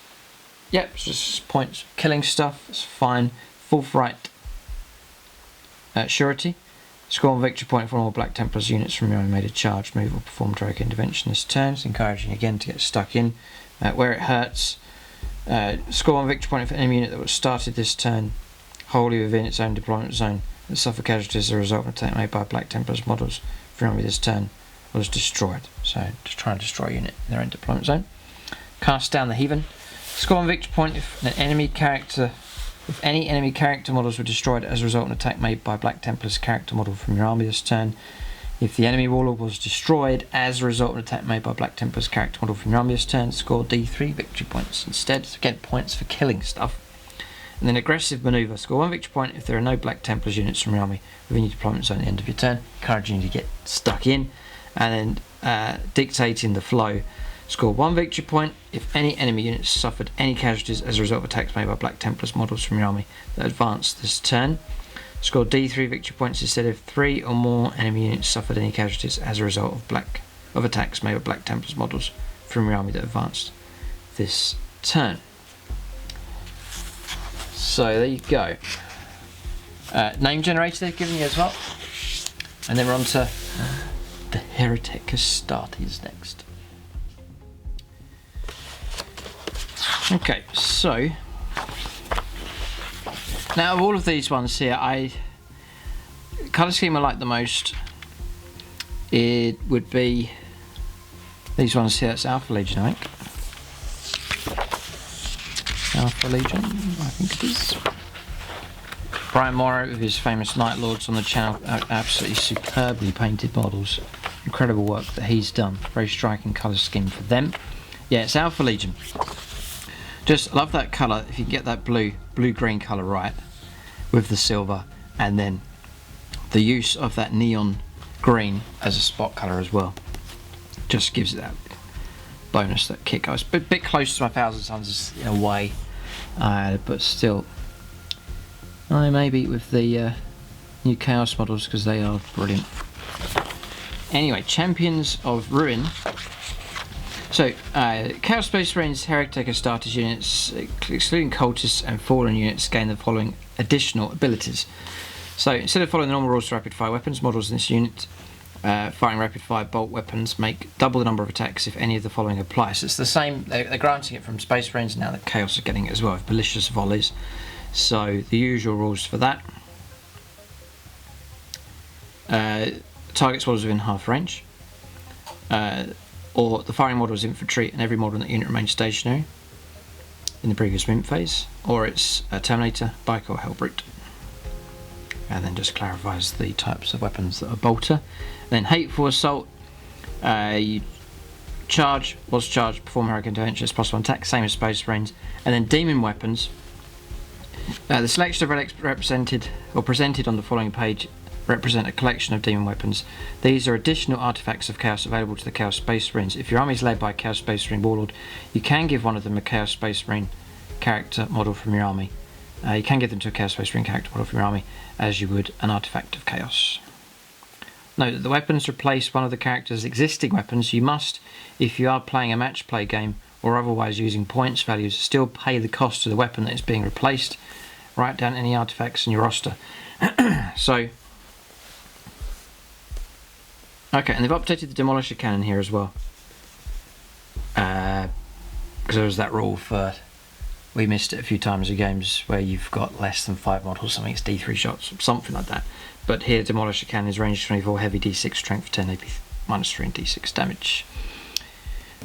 Yep, it's just points killing stuff. It's fine. Forthright surety. Score 1 victory point for all Black Templars units from your army made a charge, move, or performed heroic intervention this turn. It's encouraging again to get stuck in where it hurts. Score 1 victory point for enemy unit that was started this turn wholly within its own deployment zone that suffered casualties as a result of an attack made by Black Templars models from army this turn was destroyed. So just try and destroy a unit in their own deployment zone. Cast down the Heathen. Score 1 victory point if any enemy character models were destroyed as a result of an attack made by Black Templars character model from your army this turn. If the enemy warlord was destroyed as a result of an attack made by Black Templars character model from your army this turn, score d3 victory points instead. So get points for killing stuff. And then aggressive manoeuvre. Score 1 victory point if there are no Black Templars units from your army within your deployment zone at the end of your turn, encouraging you to get stuck in. And then dictating the flow. Score 1 victory point if any enemy units suffered any casualties as a result of attacks made by Black Templars models from your army that advanced this turn. Score d3 victory points instead if 3 or more enemy units suffered any casualties as a result of attacks made by Black Templars models from your army that advanced this turn. So there you go. Name generator they've given you as well. And then we're on to the Heretic Astartes next. Okay, so now of all of these ones here, colour scheme I like the most, it would be these ones here. It's Alpha Legion, I think. Alpha Legion, I think it is. Brian Morrow with his famous Night Lords on the channel, absolutely superbly painted models. Incredible work that he's done. Very striking colour scheme for them. Yeah, it's Alpha Legion. Just love that colour. If you can get that blue-green colour right with the silver, and then the use of that neon green as a spot colour as well, just gives it that bonus, that kick. I was a bit close to my 1,000 Suns in a way, but still, maybe with the new Chaos models, because they are brilliant. Anyway, Champions of Ruin. So, Chaos Space Marines Heretic starters units, excluding cultists and fallen units, gain the following additional abilities. So, instead of following the normal rules for rapid fire weapons, models in this unit firing rapid fire bolt weapons make double the number of attacks if any of the following apply. So it's the same, they're granting it from Space Marines now that Chaos are getting it as well, with malicious volleys. So the usual rules for that. Targets models within half range, or the firing model is infantry and every model in that unit remains stationary in the previous movement phase, or it's a Terminator, Bike or Hellbrute. And then just clarifies the types of weapons that are bolter. Then Hateful Assault, you charge, perform heroic intervention, it's +1 attack, same as Space Marines. And then Demon Weapons, the selection of relics represented or presented on the following page represent a collection of demon weapons. These are additional artifacts of Chaos available to the Chaos Space Marines. If your army is led by a Chaos Space Marine Warlord, you can give one of them a Chaos Space Marine character model from your army. You can give them to a Chaos Space Marine character model from your army as you would an artifact of Chaos. Note that the weapons replace one of the character's existing weapons. You must, if you are playing a match play game or otherwise using points values, still pay the cost of the weapon that is being replaced. Write down any artifacts in your roster. So, okay, and they've updated the Demolisher Cannon here as well. Because there was that rule for, we missed it a few times in games where you've got less than 5 models, something it's D3 shots, something like that. But here, Demolisher Cannon is range 24, heavy D6, strength 10, AP -3 and D6 damage.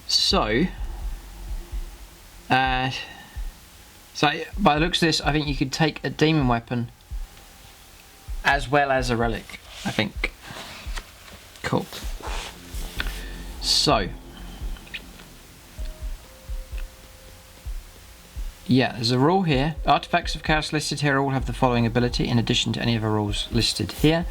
So, so by the looks of this, I think you could take a demon weapon as well as a relic, I think. Cool. So, yeah, there's a rule here. Artifacts of Chaos listed here all have the following ability in addition to any of the rules listed here.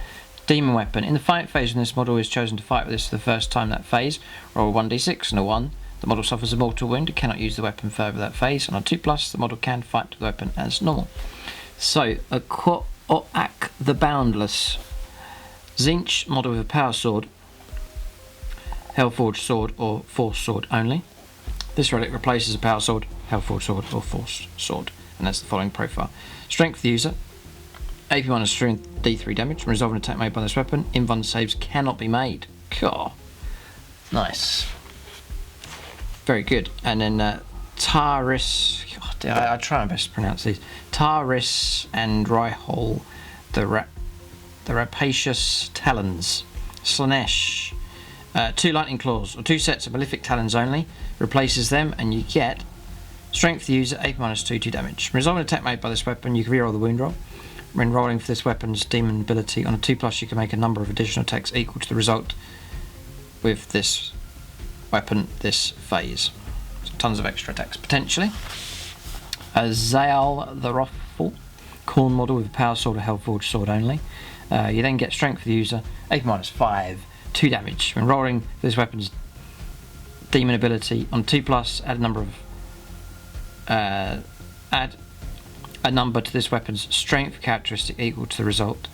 Demon weapon. In the fight phase, when this model is chosen to fight with this for the first time that phase, roll 1d6 and a 1. The model suffers a mortal wound. It cannot use the weapon further that phase. And on 2+, the model can fight the weapon as normal. So, a Ko'ak the Boundless. Zinch, model with a power sword, Hellforged sword or force sword only. This relic replaces a power sword, Hellforged sword or force sword, and that's the following profile. Strength of the user, AP -3 and D3 damage. When resolve an attack made by this weapon, invuln saves cannot be made. Cool. Nice. Very good. And then Taris, I try my best to pronounce these. Taris and Rihol, the Rapacious Talons. Slanesh. 2 lightning claws, or 2 sets of malefic talons only, replaces them, and you get strength of the user, AP -2, 2 damage. When resolve an attack made by this weapon, you can reroll the wound roll. When rolling for this weapon's demon ability, on a 2+, you can make a number of additional attacks equal to the result with this weapon this phase. So tons of extra attacks potentially. Zael the Wrathful, Khorne model with a power sword or Hellforged sword only. You then get strength for the user, AP -5, 2 damage. When rolling this weapon's demon ability on 2+, add a number to this weapon's strength characteristic equal to the result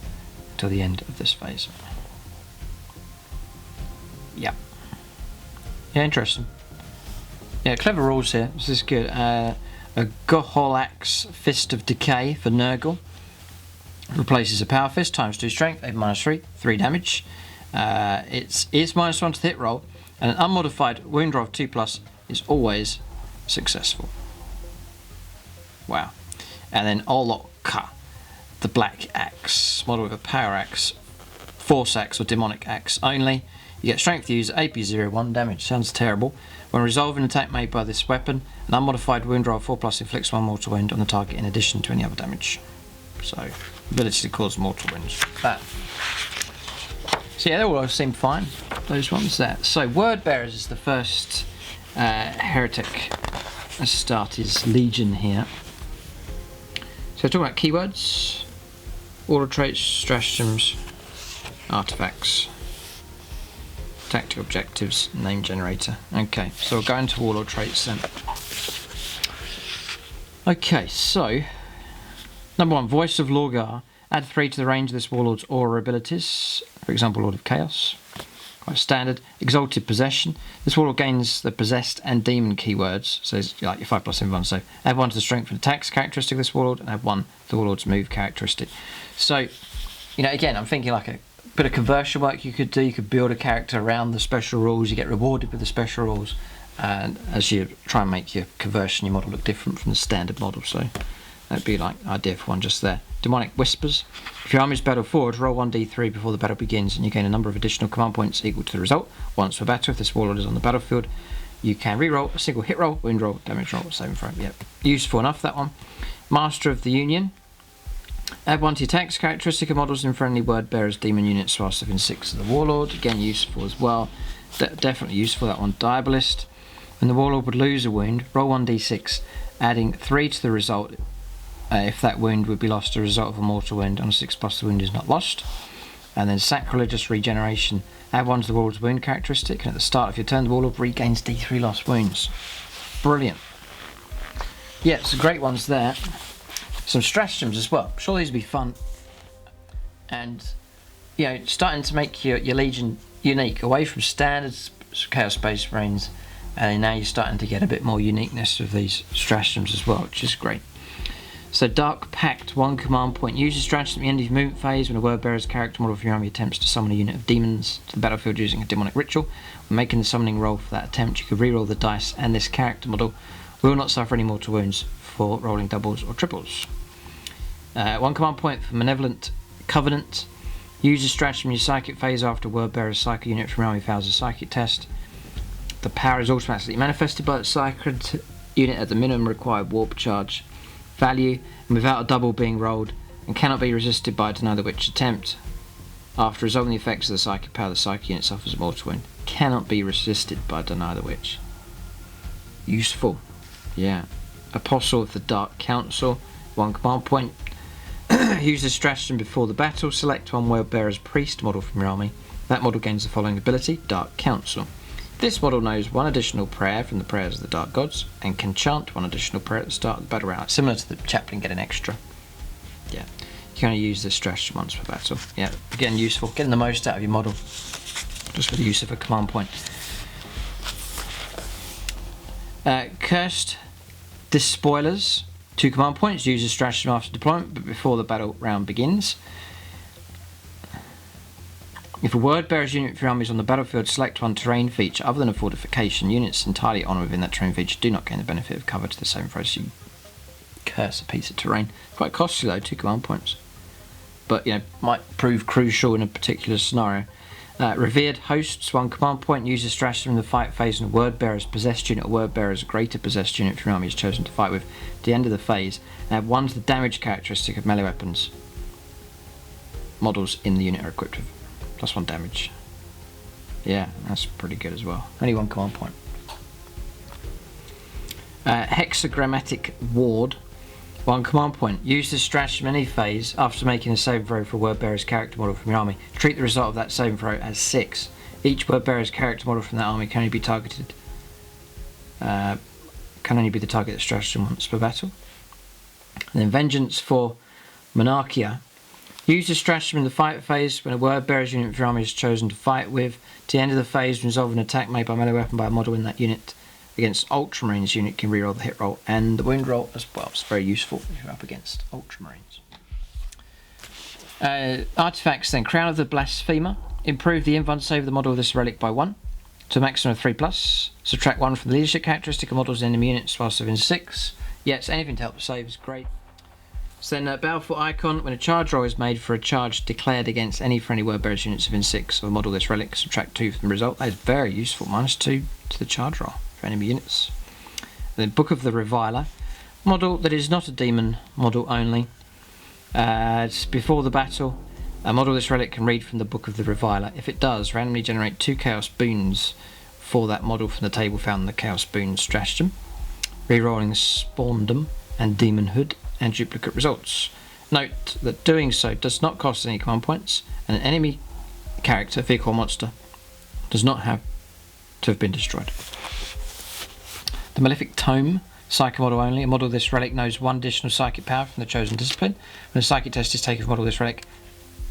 till the end of this phase. Yeah. Yeah, interesting. Yeah, clever rules here. This is good. A Goholak's Fist of Decay for Nurgle. Replaces a power fist, ×2 strength, AP -3, 3 damage. It's -1 to the hit roll, and an unmodified wound roll of 2+ is always successful. Wow. And then Olokka, the Black Axe, model with a power axe, force axe or demonic axe only. You get strength user, AP 0, 1 damage. Sounds terrible. When resolving an attack made by this weapon, an unmodified wound roll of 4+ inflicts 1 mortal wound on the target in addition to any other damage. So, ability to cause mortal wounds. That. So yeah, they all seem fine, those ones there. So Word Bearers is the first heretic Let's start his legion here. So talking about keywords, order traits, stratagems, artifacts, tactical objectives, name generator. Okay, so we'll go into warlord traits then. Okay, so number 1, Voice of Lorgar. Add 3 to the range of this warlord's aura abilities. For example, Lord of Chaos. Quite standard. Exalted Possession. This warlord gains the possessed and demon keywords. So it's like your 5+ in 1. So add 1 to the strength and attacks characteristic of this warlord, and add 1 to the warlord's move characteristic. So, you know, again, I'm thinking like a bit of conversion work you could do. You could build a character around the special rules. You get rewarded with the special rules, and as you try and make your conversion, your model look different from the standard model. So that'd be like idea for one just there. Demonic Whispers. If your army is battle forward, roll 1d3 before the battle begins, and you gain a number of additional command points equal to the result. Once per battle, if this warlord is on the battlefield, you can re-roll a single hit roll, wound roll, damage roll, saving throw. Yep, useful enough, that one. Master of the Union. Add 1 to your attacks characteristic of models in friendly word bearers demon units whilst within 6 of the warlord. Again, useful as well. Definitely useful, that one. Diabolist. When the warlord would lose a wound, roll 1d6, adding 3 to the result. If that wound would be lost as a result of a mortal wound, on a 6+, the wound is not lost. And then Sacrilegious Regeneration. Add 1 to the warlord's wound characteristic, and at the start of your turn, the warlord regains d3 lost wounds. Brilliant. Yeah, some great ones there. Some stratagems as well. I'm sure these will be fun. And, you know, starting to make your legion unique, away from standard Chaos Space Marines, and now you're starting to get a bit more uniqueness of these stratagems as well, which is great. So Dark Pact, 1 command point. Use the stratagem at the end of your movement phase when a word bearer's character model for your army attempts to summon a unit of demons to the battlefield using a demonic ritual. When making the summoning roll for that attempt, you can re-roll the dice, and this character model will not suffer any mortal wounds for rolling doubles or triples. 1 command point for Malevolent Covenant. Use the stratagem in your psychic phase after word bearer's psychic unit from your army fails a psychic test. The power is automatically manifested by the psychic unit at the minimum required warp charge value, and without a double being rolled, and cannot be resisted by a Deny the Witch attempt. After resolving the effects of the psychic power, the psychic unit suffers a mortal wound. Cannot be resisted by Deny the Witch. Useful. Yeah. Apostle of the Dark Council, 1 command point. Use the stratagem before the battle. Select 1 word bearer's priest model from your army. That model gains the following ability: Dark Council. This model knows 1 additional prayer from the prayers of the Dark Gods, and can chant 1 additional prayer at the start of the battle round. Similar to the chaplain getting extra. Yeah. You can only use this stratagem once per battle. Yeah. Again, useful. Getting the most out of your model. Just for the use of a command point. Cursed Despoilers. 2 command points. Use a stratagem after deployment, but before the battle round begins. If a word bearer's unit for your army is on the battlefield, select 1 terrain feature other than a fortification. Units entirely on or within that terrain feature do not gain the benefit of cover to the same throw, so you curse a piece of terrain. Quite costly though, 2 command points. But, you know, might prove crucial in a particular scenario. Revered Hosts, 1 command point. Use a stratagem in the fight phase and a word bearer's possessed unit or word bearer's greater possessed unit from your army is chosen to fight with at the end of the phase. Add 1 to the damage characteristic of melee weapons. Models in the unit are equipped with +1 damage. Yeah, that's pretty good as well. Only 1 command point. Hexagrammatic Ward, 1 command point. Use this stratagem in any phase after making a saving throw for a word bearer's character model from your army. Treat the result of that saving throw as 6. Each word bearer's character model from that army can only be targeted. Can only be the target of the stratagem once per battle. And then Vengeance for Monarchia. Use the stratagem in the fight phase when a word bearer's unit of your army is chosen to fight with. To the end of the phase, resolve an attack made by a melee weapon by a model in that unit against Ultramarines unit can reroll the hit roll and the wound roll as well. It's very useful if you're up against Ultramarines. Artifacts then. Crown of the Blasphemer. Improve the invuln save of the model of this relic by 1 to a maximum of 3+. Subtract 1 from the leadership characteristic of models in enemy units whilst within 6. Yes, anything to help the save is great. So then Baleful Icon, when a charge roll is made for a charge declared against any friendly word bearers units within 6 of a model of this relic, subtract 2 from the result. That is very useful. -2 to the charge roll for enemy units. And then Book of the Reviler. Model that is not a demon model only. It's before the battle. A model of this relic can read from the Book of the Reviler. If it does, randomly generate 2 Chaos Boons for that model from the table found in the Chaos Boon stratagem. rerolling Spawnedom and Demonhood and duplicate results. Note that doing so does not cost any command points, and an enemy character, vehicle, or monster does not have to have been destroyed. The Malefic Tome, Psychic model only. A model of this relic knows 1 additional psychic power from the chosen discipline. When a psychic test is taken for a model of this relic,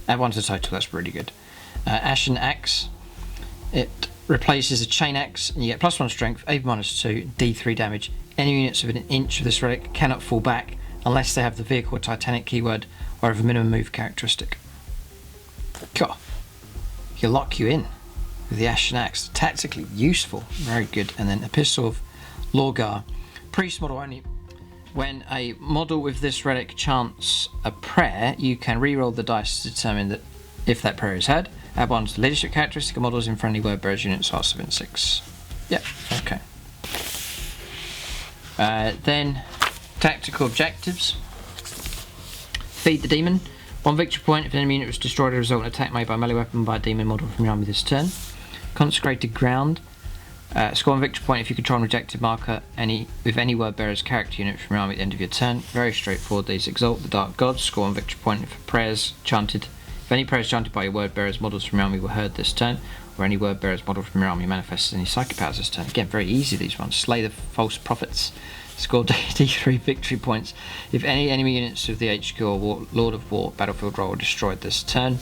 add 1 to the total. That's really good. Ashen Axe. It replaces a Chain Axe, and you get +1 strength, AP -2, D3 damage. Any units within an inch of this relic cannot fall back unless they have the vehicle or Titanic keyword or have a minimum move characteristic. God, he'll lock you in with the Ashen Axe. Tactically useful, very good. And then Epistle of Lorgar. Priest model only. When a model with this relic chants a prayer, you can re-roll the dice to determine that if that prayer is heard. Add 1 to the leadership characteristic of models in friendly word bearers units faster than 6. Yep, okay. Then tactical objectives. Feed the demon. 1 victory point if an enemy unit was destroyed as a result of an attack made by a melee weapon by a demon model from your army this turn. Consecrated ground. Score 1 victory point if you control an objective marker with any word bearer's character unit from your army at the end of your turn. Very straightforward. These exalt the dark gods. Score 1 victory point if any prayers chanted by your word bearers models from your army were heard this turn, or any word bearers model from your army manifests any psychic powers this turn. Again, very easy these ones. Slay the false prophets. Score D3 victory points if any enemy units of the HQ or Lord of War battlefield role are destroyed this turn.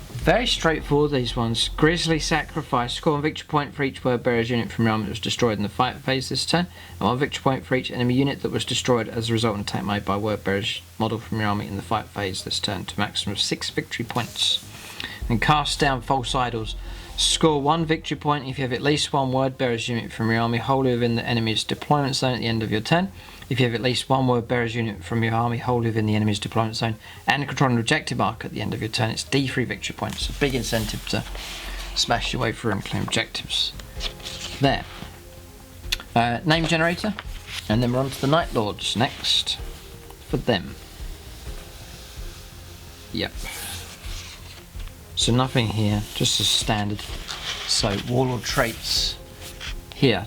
Very straightforward these ones. Grisly Sacrifice. Score 1 victory point for each word bearer's unit from your army that was destroyed in the fight phase this turn, and 1 victory point for each enemy unit that was destroyed as a result of an attack made by a word bearer's model from your army in the fight phase this turn, to a maximum of 6 victory points. And Cast Down False Idols. Score 1 victory point if you have at least 1 word bearer's unit from your army wholly within the enemy's deployment zone at the end of your turn. If you have at least 1 word bearer's unit from your army wholly within the enemy's deployment zone and control an objective mark at the end of your turn, it's D3 victory points. A big incentive to smash your way through and claim objectives. There. Name generator, and then we're on to the Night Lords next for them. Yep. So nothing here, just as standard. So Warlord traits here.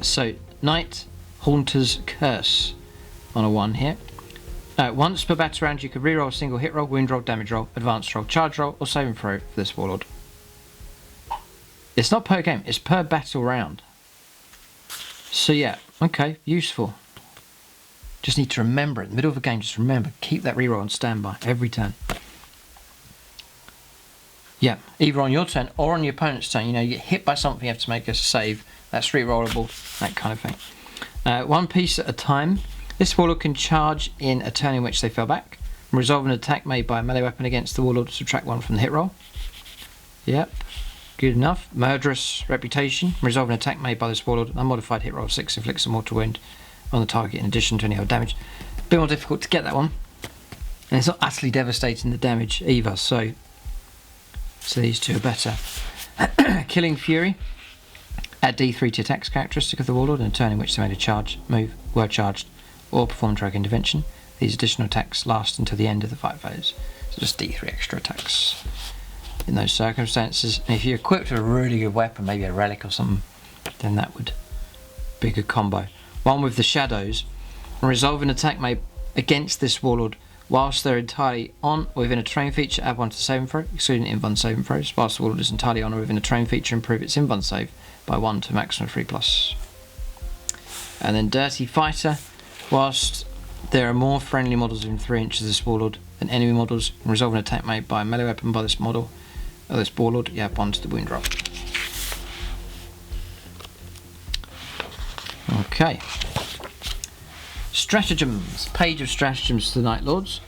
So Knight, Haunter's Curse on a 1 here. Once per battle round, you can reroll a single hit roll, wound roll, damage roll, advanced roll, charge roll, or saving throw for this Warlord. It's not per game, it's per battle round. So yeah, okay, useful. Just need to remember it. In the middle of a game, just remember, keep that reroll on standby every turn. Yeah, either on your turn or on your opponent's turn. You know, you get hit by something, you have to make a save. That's rerollable, that kind of thing. 1 piece at a time. This Warlord can charge in a turn in which they fell back. Resolve an attack made by a melee weapon against the Warlord to subtract 1 from the hit roll. Yep, good enough. Murderous Reputation. Resolve an attack made by this Warlord. Unmodified hit roll of 6 inflicts a mortal wound on the target in addition to any other damage. A bit more difficult to get that one. And it's not utterly devastating the damage either, so these two are better. Killing Fury. Add D3 to attacks characteristic of the Warlord in a turn in which they made a charge, move, were charged, or performed rogue intervention. These additional attacks last until the end of the fight phase. So just D3 extra attacks in those circumstances. And if you're equipped with a really good weapon, maybe a relic or something, then that would be a good combo. 1 with the Shadows. Resolve an attack made against this Warlord whilst they're entirely on or within a terrain feature, add 1 to saving throw, excluding invuln saving throws. Whilst the Warlord is entirely on or within a terrain feature, improve its invuln save by 1 to maximum 3+. And then Dirty Fighter. Whilst there are more friendly models within 3 inches of this Warlord than enemy models, and resolve an attack made by a melee weapon by this model, or this Warlord, you add 1 to the wound roll. Okay. Stratagems. Page of stratagems to the Night Lords.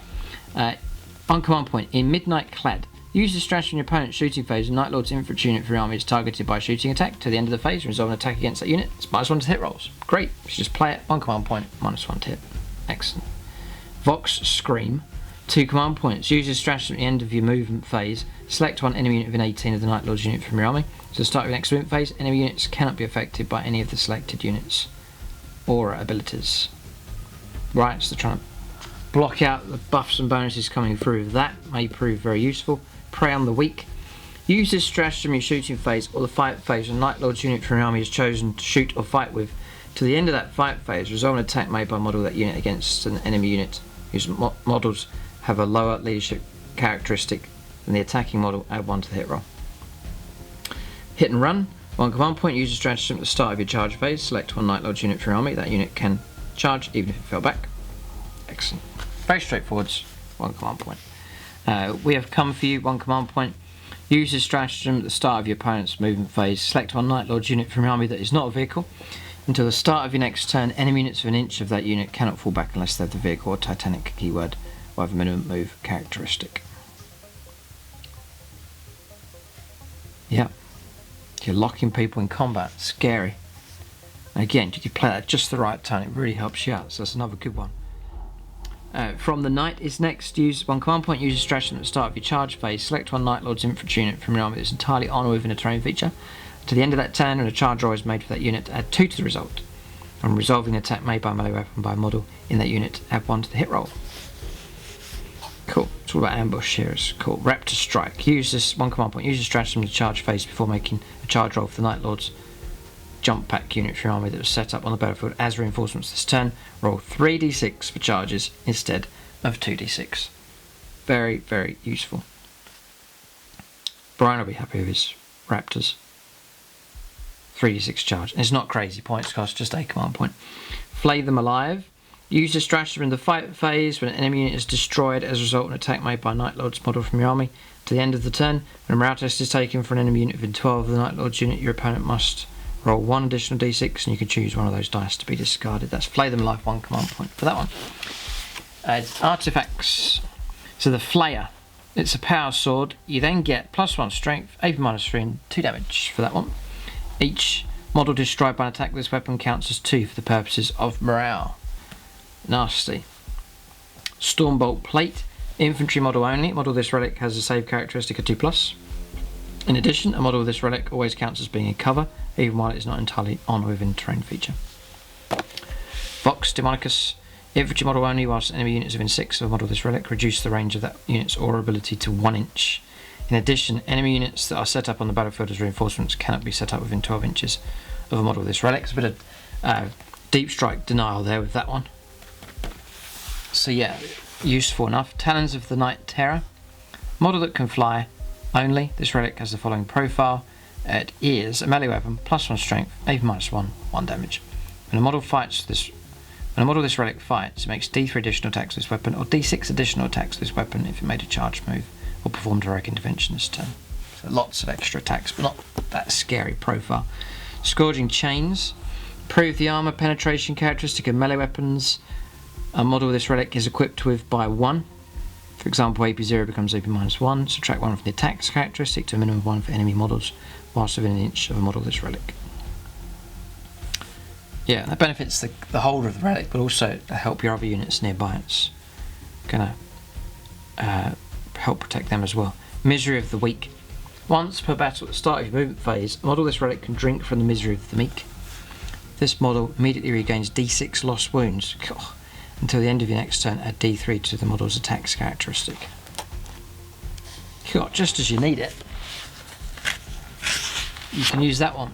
On command point, in Midnight Clad, use the stratagem in your opponent's shooting phase. A Night Lord's infantry unit for your army is targeted by a shooting attack. To the end of the phase, resolve an attack against that unit. It's -1 to hit rolls. Great. You should just play it. On command point, -1 to hit. Excellent. Vox Scream. 2 command points. Use the stratagem at the end of your movement phase. Select 1 enemy unit within 18 of the Night Lord's unit from your army. So start your next movement phase. Enemy units cannot be affected by any of the selected units' aura abilities. Right, so trying to block out the buffs and bonuses coming through. That may prove very useful. Prey on the Weak. Use this stratagem in your shooting phase or the fight phase when Night Lord's unit from your army is chosen to shoot or fight with. To the end of that fight phase, resolve an attack made by a model of that unit against an enemy unit whose models have a lower leadership characteristic than the attacking model. Add 1 to the hit roll. Hit and run. 1 command point. Use a stratagem at the start of your charge phase. Select 1 Night Lord's unit from your army. That unit can charge even if it fell back. Excellent. Very straightforward. 1 command point. We have come for you. 1 command point. Use a stratagem at the start of your opponent's movement phase. Select 1 Night Lord's unit from your army that is not a vehicle. Until the start of your next turn, enemy units within an inch of that unit cannot fall back unless they have the vehicle or Titanic keyword or have a minimum move characteristic. Yeah. You're locking people in combat. Scary. Again, you can play that just the right time. It really helps you out. So that's another good one. From the Knight is next. Use 1 command point. Use a stratagem at the start of your charge phase. Select 1 Night Lord's infantry unit from your army that's entirely on or within a terrain feature. To the end of that turn, when a charge roll is made for that unit, add 2 to the result. When resolving an attack made by a melee weapon by a model in that unit, add 1 to the hit roll. Cool. It's all about ambush here. It's cool. Raptor Strike. Use this 1 command point. Use a stratagem to charge phase before making a charge roll for the Night Lord's jump pack unit for your army that was set up on the battlefield as reinforcements this turn. Roll 3d6 for charges instead of 2d6. Very, very useful. Brian will be happy with his Raptors. 3d6 charge. And it's not crazy points cost, just a command point. Flay them alive. Use a stratagem in the fight phase when an enemy unit is destroyed as a result of an attack made by a Night Lord's model from your army. To the end of the turn, when a morale test is taken for an enemy unit within 12 of the Night Lord's unit, your opponent must roll 1 additional d6 and you can choose one of those dice to be discarded. That's Flay them alive, 1 command point for that one. Artifacts. So the Flayer. It's a power sword. You then get +1 strength, AP -3 and 2 damage for that one. Each model destroyed by an attack with this weapon counts as 2 for the purposes of morale. Nasty. Stormbolt Plate. Infantry model only. Model of this relic has a save characteristic of 2+. In addition, a model of this relic always counts as being in cover, even while it is not entirely on or within terrain feature. Vox Demonicus. Infantry model only, whilst enemy units within 6 of a model of this relic reduce the range of that unit's aura ability to 1 inch. In addition, enemy units that are set up on the battlefield as reinforcements cannot be set up within 12 inches of a model of this relic. It's a bit of deep strike denial there with that one. So yeah, useful enough. Talons of the Night Terror. Model that can fly only. This relic has the following profile. It is a melee weapon, +1 strength, AP -1, 1 damage. When a model of this relic fights, it makes D3 additional attacks with this weapon, or D6 additional attacks with this weapon if it made a charge move, or performed heroic intervention this turn. So lots of extra attacks, but not that scary profile. Scourging Chains. Improve the armor penetration characteristic of melee weapons a model of this relic is equipped with by 1. For example, AP0 becomes AP -1. Subtract 1 from the attacks characteristic to a minimum of 1 for enemy models whilst within an inch of a model of this relic. Yeah, that benefits the holder of the relic, but also help your other units nearby. It's going to help protect them as well. Misery of the Weak. Once per battle at the start of your movement phase, a model of this relic can drink from the misery of the meek. This model immediately regains D6 lost wounds. God. Until the end of your next turn, add D3 to the model's attacks characteristic. God, just as you need it. You can use that one.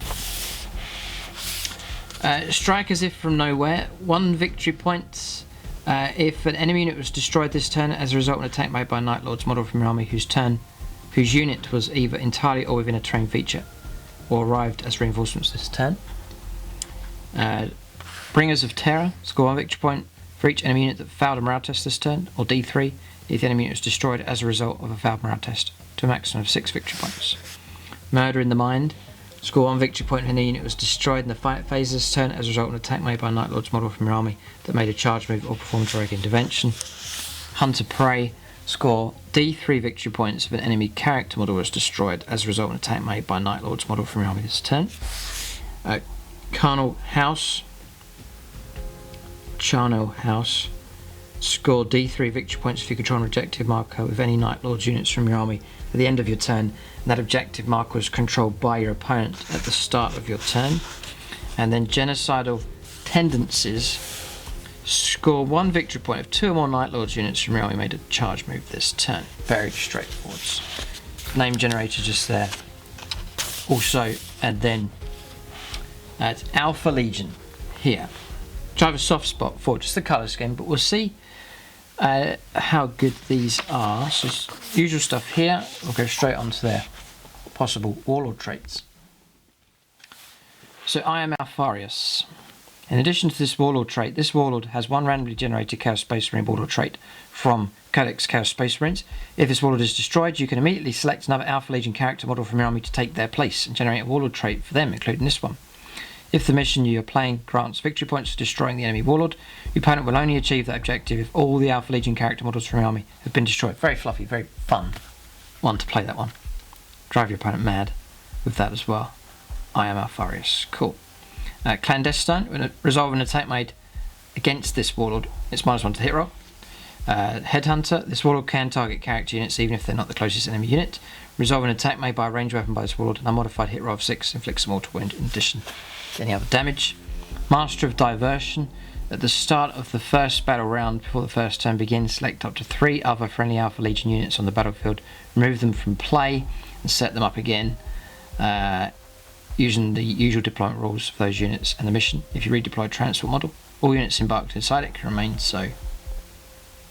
Strike as if from nowhere. 1 victory point. If an enemy unit was destroyed this turn as a result of an attack made by a Night Lord's model from your army whose unit was either entirely or within a terrain feature, or arrived as reinforcements this turn. Bringers of Terror. Score 1 victory point for each enemy unit that failed a morale test this turn, or D3 if the enemy unit was destroyed as a result of a failed morale test, to a maximum of 6 victory points. Murder in the Mind. Score 1 victory point when the unit was destroyed in the fight phase this turn as a result of an attack made by a Night Lord's model from your army that made a charge move or performed heroic intervention. Hunter Prey. Score D3 victory points if an enemy character model was destroyed as a result of an attack made by a Night Lord's model from your army this turn. Charnel House. Score D3 victory points if you control an objective marker with any Night Lord's units from your army at the end of your turn, and that objective marker was controlled by your opponent at the start of your turn. And then Genocidal Tendencies. Score 1 victory point if 2 or more Night Lord's units from your army made a charge move this turn. Very straightforward. Name generator just there. Also, and then Alpha Legion. here, which I have a soft spot for, just the colour scheme, but we'll see how good these are. So usual stuff here, we'll go straight on to their possible warlord traits. So I am Alfarius. In addition to this warlord trait, this warlord has one randomly generated Chaos Space Marine warlord trait from Codex Chaos Space Marines. If this warlord is destroyed, you can immediately select another Alpha Legion character model from your army to take their place and generate a warlord trait for them, including this one. If the mission you are playing grants victory points for destroying the enemy warlord, your opponent will only achieve that objective if all the Alpha Legion character models from your army have been destroyed. Very fluffy, very fun one to play, that one. Drive your opponent mad with that as well. I am Alfarius. Cool. Clandestine, when resolve an attack made against this warlord, it's -1 to hit roll. Headhunter, this warlord can target character units even if they're not the closest enemy unit. Resolve an attack made by a ranged weapon by this warlord, and a modified hit roll of 6 inflicts a mortal wound in addition to any other damage. Master of Diversion, at the start of the first battle round before the first turn begins, select up to 3 other friendly Alpha Legion units on the battlefield, remove them from play and set them up again. Using the usual deployment rules for those units and the mission. If you redeploy a transport model, all units embarked inside it can remain so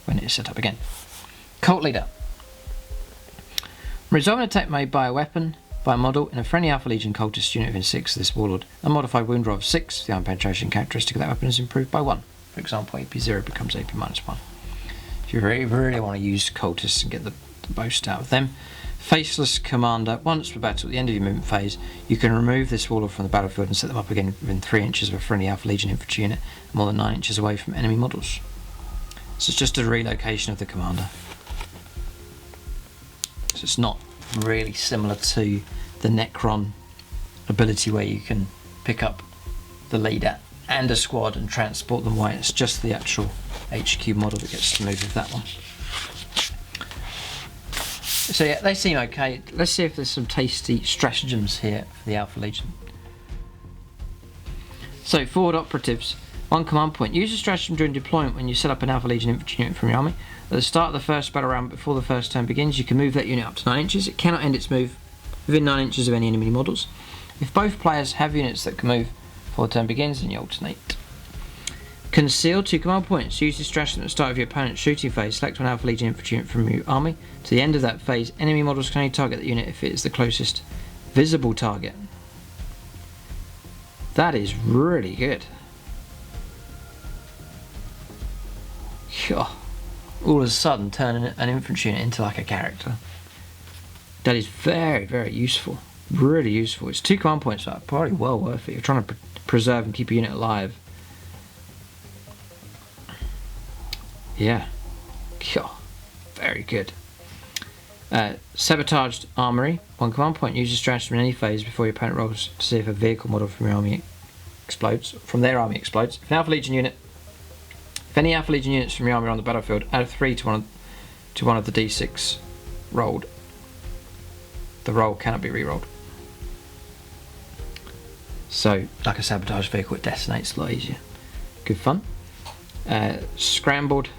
when it is set up again. Cult Leader. Resolve an attack made by a weapon by a model in a friendly Alpha Legion cultist unit within 6 of this warlord. A modified wound roll of 6, the arm penetration characteristic of that weapon is improved by 1. For example, AP0 becomes AP -1. If you really want to use cultists and get the most out of them. Faceless Commander, once per battle at the end of your movement phase, you can remove this warlord from the battlefield and set them up again within 3 inches of a friendly Alpha Legion infantry unit, more than 9 inches away from enemy models. So it's just a relocation of the commander. So it's not really similar to the Necron ability where you can pick up the leader and a squad and transport them away. It's just the actual HQ model that gets to move with that one. So yeah, they seem okay. Let's see if there's some tasty stratagems here for the Alpha Legion. So, forward operatives. 1 command point. Use a stratagem during deployment when you set up an Alpha Legion infantry unit from your army. At the start of the first battle round before the first turn begins, you can move that unit up to 9 inches. It cannot end its move within 9 inches of any enemy models. If both players have units that can move before the turn begins, then you alternate. Conceal 2 command points. Use this stratagem at the start of your opponent's shooting phase. Select one Alpha Legion infantry unit from your army. To the end of that phase, enemy models can only target the unit if it is the closest visible target. That is really good. All of a sudden, turning an infantry unit into like a character. That is very, very useful. Really useful. It's 2 command points, so probably well worth it. You're trying to preserve and keep a unit alive. Yeah. Very good. Sabotaged Armory. 1 command point. Use a stratagem in any phase before your opponent rolls to see if a vehicle model from your army explodes. From their army explodes. If any Alpha Legion units from your army are on the battlefield, add 3 to one of the D6 rolled. The roll cannot be re-rolled. So, like a sabotage vehicle, it detonates a lot easier. Good fun. Scrambled.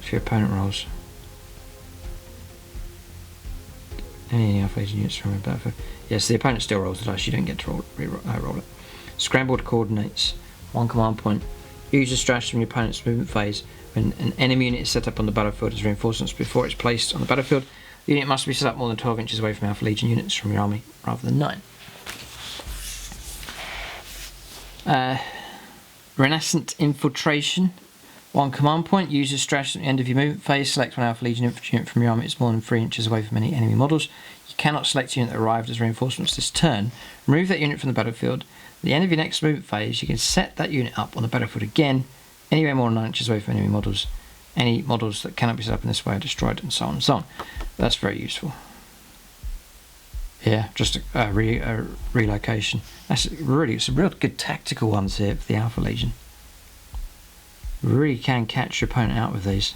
If your opponent rolls any Alpha Legion units from a battlefield. Yes, the opponent still rolls the dice, you don't get to roll it. Scrambled coordinates. 1 command point. Use a stratagem in your opponent's movement phase. When an enemy unit is set up on the battlefield as reinforcements before it's placed on the battlefield, the unit must be set up more than 12 inches away from Alpha Legion units from your army, rather than 9. Renascent Infiltration. 1 command point. Use a stratagem at the end of your movement phase. Select one Alpha Legion infantry unit from your army that's more than 3 inches away from any enemy models. You cannot select a unit that arrived as reinforcements this turn. Remove that unit from the battlefield. At the end of your next movement phase, you can set that unit up on the battlefield again, anywhere more than 9 inches away from enemy models. Any models that cannot be set up in this way are destroyed, and so on and so on. That's very useful. Yeah, just a relocation. It's some real good tactical ones here for the Alpha Legion. You really can catch your opponent out with these.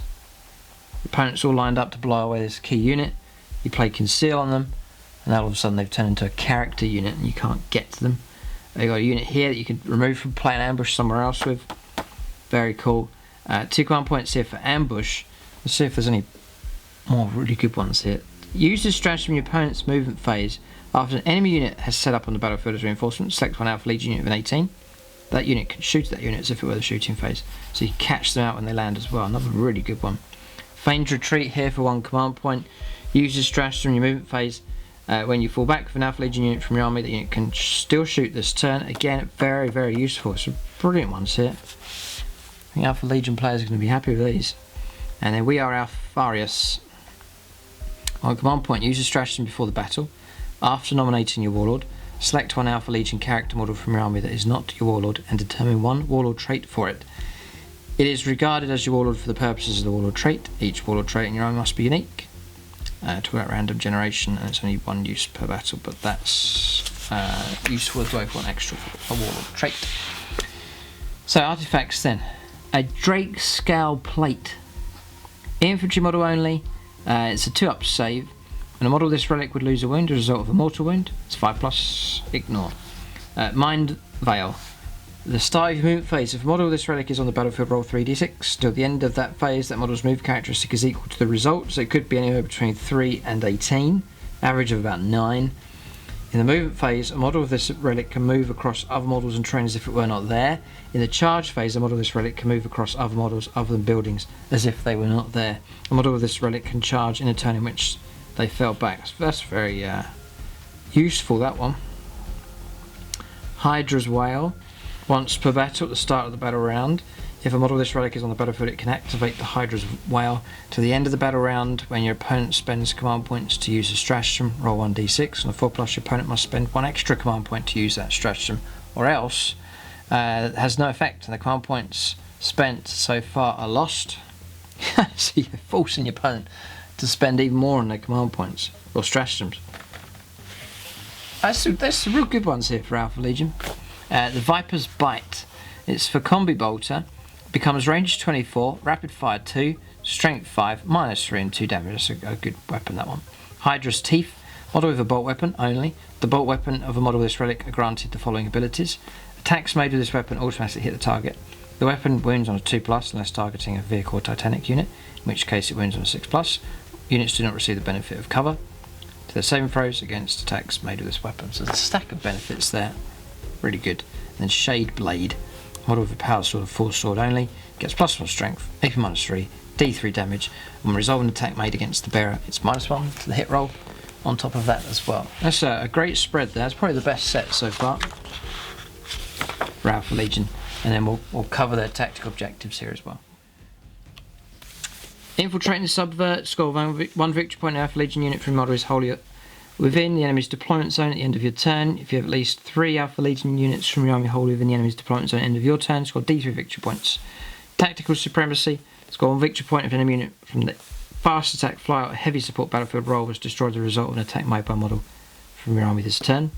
The opponent's all lined up to blow away this key unit. You play conceal on them, and all of a sudden they've turned into a character unit and you can't get to them. They've got a unit here that you can remove from play and ambush somewhere else with. Very cool. 2 command points here for ambush. Let's see if there's any more really good ones here. Use this strategy in your opponent's movement phase. After an enemy unit has set up on the battlefield as reinforcement, select one Alpha Legion unit of an 18. That unit can shoot that unit as if it were the shooting phase, so you catch them out when they land as well. Another really good one. Feigned retreat here for 1 command point. Use this strategy in your movement phase. When you fall back with an Alpha Legion unit from your army, that unit can still shoot this turn. Again, very, very useful. Some brilliant ones here. I think Alpha Legion players are going to be happy with these. And then we are Alpharius. On command point, use a stratagem before the battle. After nominating your warlord, select one Alpha Legion character model from your army that is not your warlord and determine one warlord trait for it. It is regarded as your warlord for the purposes of the warlord trait. Each warlord trait in your army must be unique. Talk about random generation, and it's only 1 use per battle, but that's useful as well if you want extra for a warlord trait. So artifacts then. A Drake Scale Plate. Infantry model only. It's a 2-up save. When a model of this relic would lose a wound as a result of a mortal wound, it's 5+, ignore. Mind Veil. The start of your movement phase, if a model of this relic is on the battlefield, roll 3d6. Till the end of that phase, that model's move characteristic is equal to the result, so it could be anywhere between 3 and 18, average of about 9. In the movement phase, a model of this relic can move across other models and terrain as if it were not there. In the charge phase, a model of this relic can move across other models other than buildings as if they were not there. A model of this relic can charge in a turn in which they fell back. That's very useful, that one. Hydra's Whale. Once per battle at the start of the battle round, if a model of this relic is on the battlefield, it can activate the Hydra's Whale to the end of the battle round. When your opponent spends command points to use a stratagem, roll 1d6. On a 4+, your opponent must spend 1 extra command point to use that stratagem, or else it has no effect and the command points spent so far are lost. So you're forcing your opponent to spend even more on their command points or stratagems. There's some real good ones here for Alpha Legion. The Viper's Bite. It's for Combi Bolter. Becomes range 24, rapid fire 2, strength 5, -3 and 2 damage. That's a good weapon, that one. Hydra's Teeth. Model with a bolt weapon only. The bolt weapon of a model of this relic are granted the following abilities. Attacks made with this weapon automatically hit the target. The weapon wounds on a 2+, unless targeting a vehicle or Titanic unit, in which case it wounds on a 6+. Units do not receive the benefit of cover to their saving throws against attacks made with this weapon. So there's a stack of benefits there. Really good. And then Shade Blade. Model with a power sword or force sword only. Gets +1 strength, AP -3, D3 damage. And when resolving an attack made against the bearer, it's -1 to the hit roll on top of that as well. That's a great spread there. It's probably the best set so far for Alpha Legion. And then we'll cover their tactical objectives here as well. Infiltrate and subvert. Score 1 victory point. Alpha Legion unit from model is wholly within the enemy's deployment zone at the end of your turn. If you have at least 3 Alpha Legion units from your army wholly within the enemy's deployment zone at the end of your turn, score D3 victory points. Tactical Supremacy. Score 1 victory point if an enemy unit from the fast attack, fly, or heavy support battlefield roll was destroyed as a result of an attack made by a model from your army this turn.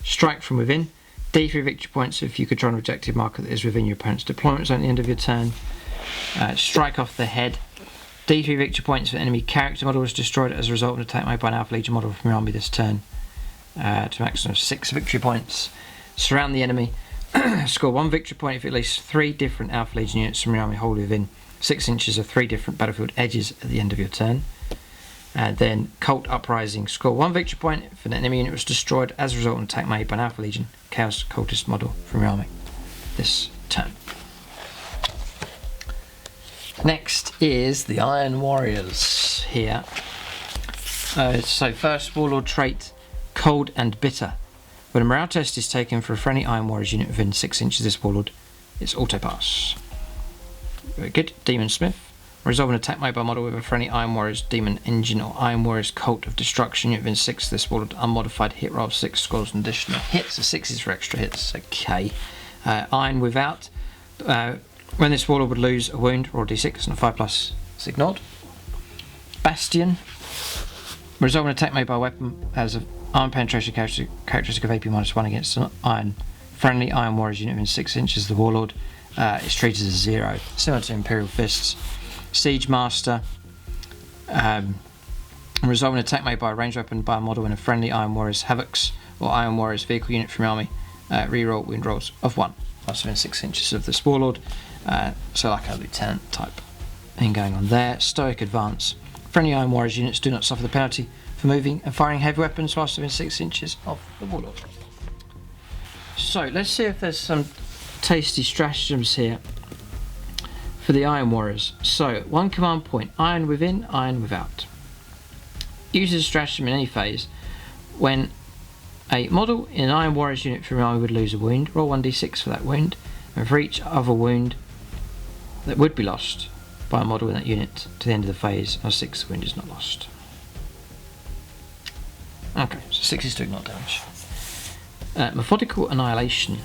Strike from within. D3 victory points if you control an objective marker that is within your opponent's deployment zone at the end of your turn. Strike off the head. D3 victory points if an enemy character model was destroyed as a result of an attack made by an Alpha Legion model from your army this turn. To a maximum of 6 victory points. Surround the enemy. Score 1 victory point if at least 3 different Alpha Legion units from your army wholly within 6 inches of 3 different battlefield edges at the end of your turn. And then Cult Uprising. Score 1 victory point if an enemy unit was destroyed as a result of an attack made by an Alpha Legion Chaos Cultist model from your army this turn. Next is the Iron Warriors here. So first Warlord trait, Cold and Bitter. When a morale test is taken for a friendly Iron Warriors unit within 6 inches of this Warlord, it's auto pass. Very good. Demon Smith. Resolve an attack made by a model with a friendly Iron Warriors Demon Engine or Iron Warriors Cult of Destruction unit within 6 of this Warlord, unmodified hit roll 6, scores an additional hits. So 6 is for extra hits. Okay. Iron Without. When this Warlord would lose a wound, roll d6 and a 5+, it's ignored. Bastion. Resolve an attack made by a weapon as an Iron Penetration characteristic of AP -1 against an friendly Iron Warriors unit within 6 inches of the Warlord. It's treated as 0, similar to Imperial Fists. Siege Master. Resolve an attack made by a ranged weapon by a model in a friendly Iron Warriors Havocs or Iron Warriors vehicle unit from your army. Reroll wound rolls of 1, plus within 6 inches of this Warlord. So like a lieutenant type thing going on there. Stoic Advance. Friendly Iron Warriors units do not suffer the penalty for moving and firing heavy weapons whilst within 6 inches of the Warlord. So let's see if there's some tasty stratagems here for the Iron Warriors. So, one command point, Iron within, Iron without. Use this stratagem in any phase. When a model in an Iron Warriors unit from your army would lose a wound, roll 1d6 for that wound, and for each other wound that would be lost by a model in that unit to the end of the phase, a 6th wound is not lost. Okay, so 6 is doing not damage. Methodical Annihilation.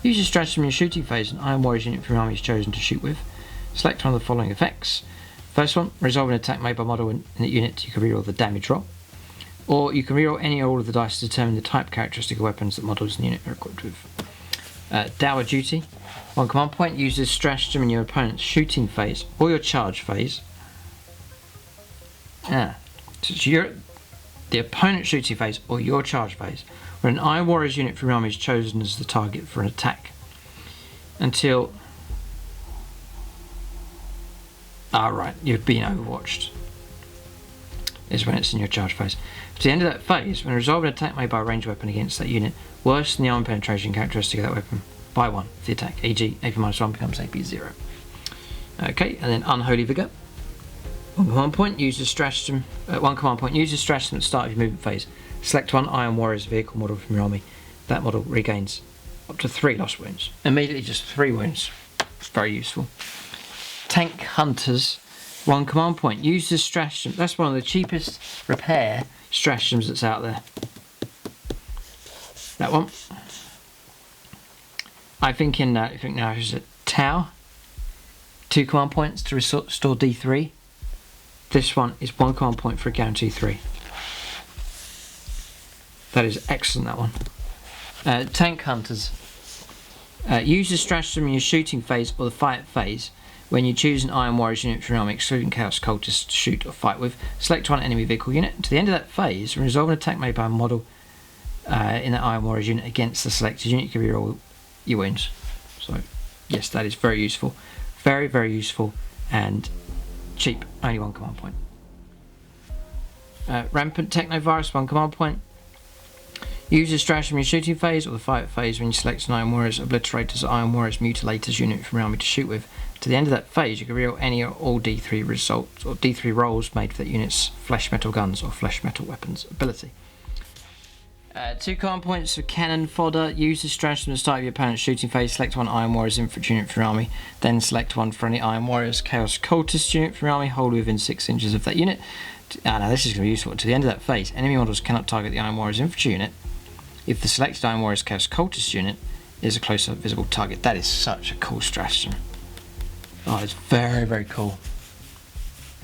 Use your stratagem in your shooting phase. An Iron Warriors unit from your army is chosen to shoot with. Select one of the following effects. First one, resolve an attack made by a model in the unit. You can reroll the damage roll. Or you can reroll any or all of the dice to determine the type characteristic of weapons that models in the unit are equipped with. Dower Duty. One command point, use this stratagem in your opponent's shooting phase or your charge phase. So the opponent's shooting phase or your charge phase, where an Iron Warriors unit from your army is chosen as the target for an attack. Until... you've been overwatched. Is when it's in your charge phase. To the end of that phase, when resolve an attack made by a ranged weapon against that unit, worse than the armor penetration characteristic of that weapon by 1 for the attack, e.g. AP-1 becomes AP-0. Okay, and then Unholy Vigor. One command point, use the stratagem at the start of your movement phase. Select one Iron Warriors vehicle model from your army. That model regains up to 3 lost wounds. Immediately just 3 wounds. It's very useful. Tank Hunters. One command point, use this stratagem. That's one of the cheapest repair stratagems that's out there. That one. I think now is a Tau. 2 command points to restore D3. This one is 1 command point for a guarantee 3. That is excellent, that one. Tank Hunters. Use the stratagem in your shooting phase or the fight phase. When you choose an Iron Warriors unit from your army, excluding Chaos Cultists to shoot or fight with, select one enemy vehicle unit. To the end of that phase, when resolve an attack made by a model in that Iron Warriors unit against the selected unit, you can reroll your wounds. So, yes, that is very useful. Very, very useful and cheap. Only 1 command point. Rampant Technovirus, 1 command point. Use the stratagem in your shooting phase or the fight phase when you select an Iron Warriors Obliterators or Iron Warriors Mutilators unit from your army to shoot with. To the end of that phase, you can reroll any or all D3 results or D3 rolls made for that unit's flesh metal guns or flesh metal weapons ability. 2 command points for Cannon Fodder. Use the stratagem at the start of your opponent's shooting phase. Select one Iron Warriors Infantry unit from your army. Then select one friendly Iron Warriors Chaos Cultist unit from your army, wholly within 6 inches of that unit. Now this is going to be useful. To the end of that phase, enemy models cannot target the Iron Warriors Infantry unit if the selected Iron Warriors Chaos Cultist unit is a closer visible target. That is such a cool stratagem. Oh, it's very, very cool.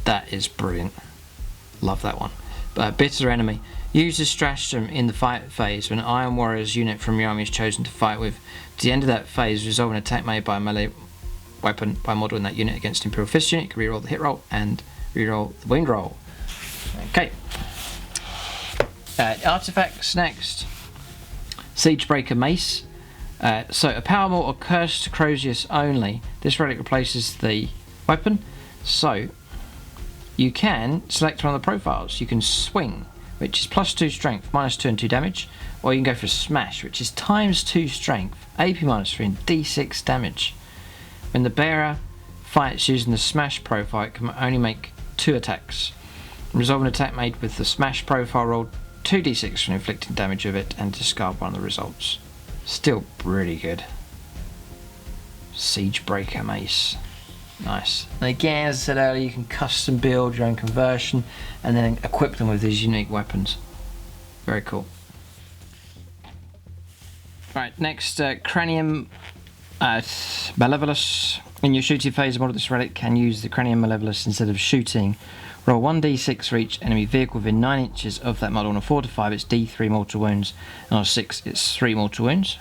That is brilliant. Love that one. Bitter Enemy. Use this stratagem in the fight phase when an Iron Warriors unit from your army is chosen to fight with. To the end of that phase, resolve an attack made by a melee weapon by a model in that unit against Imperial Fist unit. You can reroll the hit roll and reroll the wound roll. Okay. Artifacts next. Siegebreaker Mace. So a power mortal or cursed Crozius only. This relic replaces the weapon. So you can select one of the profiles. You can swing, which is +2 strength, -2 and 2 damage, or you can go for smash, which is -2 strength, AP -3 and D6 damage. When the bearer fights using the smash profile, it can only make 2 attacks. Resolve an attack made with the smash profile, roll 2d6 for inflicting damage with it and discard one of the results. Still pretty good. Siegebreaker Mace. Nice. And again, as I said earlier, you can custom build your own conversion and then equip them with these unique weapons. Very cool. Right, next, Cranium Malevolus. In your shooting phase, a model of this relic can use the Cranium Malevolus instead of shooting. Roll 1d6 for each enemy vehicle within 9 inches of that model. On a 4 to 5, it's D3 mortal wounds, and on a 6, it's 3 mortal wounds.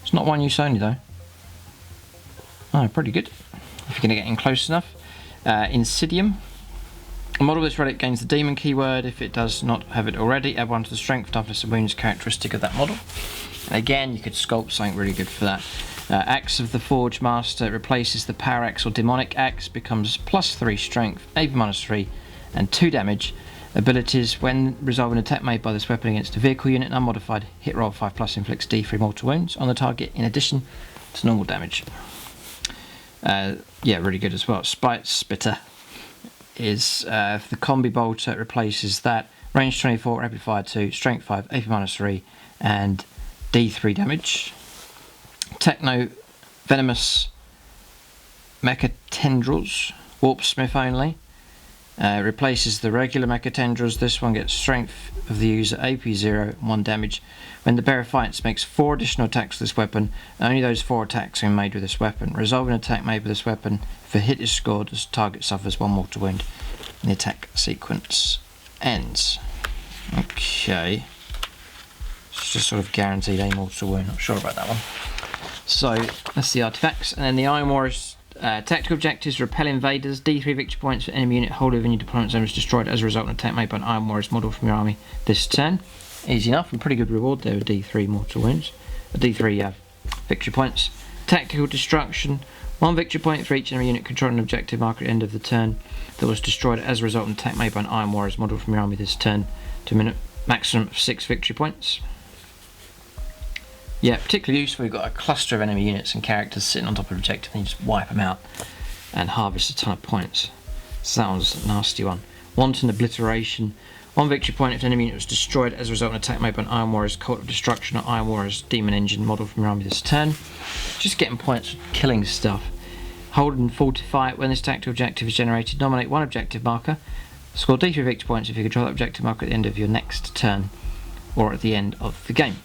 It's not one use only though. Oh, pretty good. If you're going to get in close enough. Insidium. A model of this relic gains the demon keyword. If it does not have it already, add 1 to the strength, toughness and wounds characteristic of that model. And again, you could sculpt something really good for that. Axe of the Forge Master replaces the Power Axe or Demonic Axe, becomes +3 strength, AP -3, and 2 damage. Abilities: when resolving an attack made by this weapon against a vehicle unit, unmodified, hit roll 5+ inflicts D3 mortal wounds on the target in addition to normal damage. Yeah, really good as well. Spite Spitter is the Combi Bolter, replaces that. Range 24, rapid fire 2, strength 5, AP -3, and D3 damage. Techno Venomous Mechatendrils, Warp Smith only. Replaces the regular Mechatendrils. This one gets strength of the user, AP 0, 1 damage. When the bearer fights, makes 4 additional attacks with this weapon. Only those 4 attacks are made with this weapon. Resolve an attack made with this weapon. If a hit is scored, the target suffers 1 mortal wound. And the attack sequence ends. Okay. It's just sort of guaranteed a mortal wound. Not sure about that one. So that's the artifacts, and then the Iron Warriors. Tactical objectives: repel invaders, D3 victory points for enemy unit wholly within your deployment zone is destroyed as a result of an attack made by an Iron Warriors model from your army this turn. Easy enough, and pretty good reward there with D3 mortal wounds, D3 victory points. Tactical destruction: 1 victory point for each enemy unit controlling an objective marker at the end of the turn that was destroyed as a result of an attack made by an Iron Warriors model from your army this turn, to a maximum of 6 victory points. Yeah, particularly useful. You've got a cluster of enemy units and characters sitting on top of an objective, and you just wipe them out and harvest a ton of points. So that one's a nasty one. Wanton Obliteration: 1 victory point if an enemy unit was destroyed as a result of an attack made by an Iron Warriors Cult of Destruction or Iron Warriors Demon Engine model from your army this turn. Just getting points for killing stuff. Hold and Fortify: when this tactical objective is generated, nominate 1 objective marker. Score D3 victory points if you control that objective marker at the end of your next turn or at the end of the game.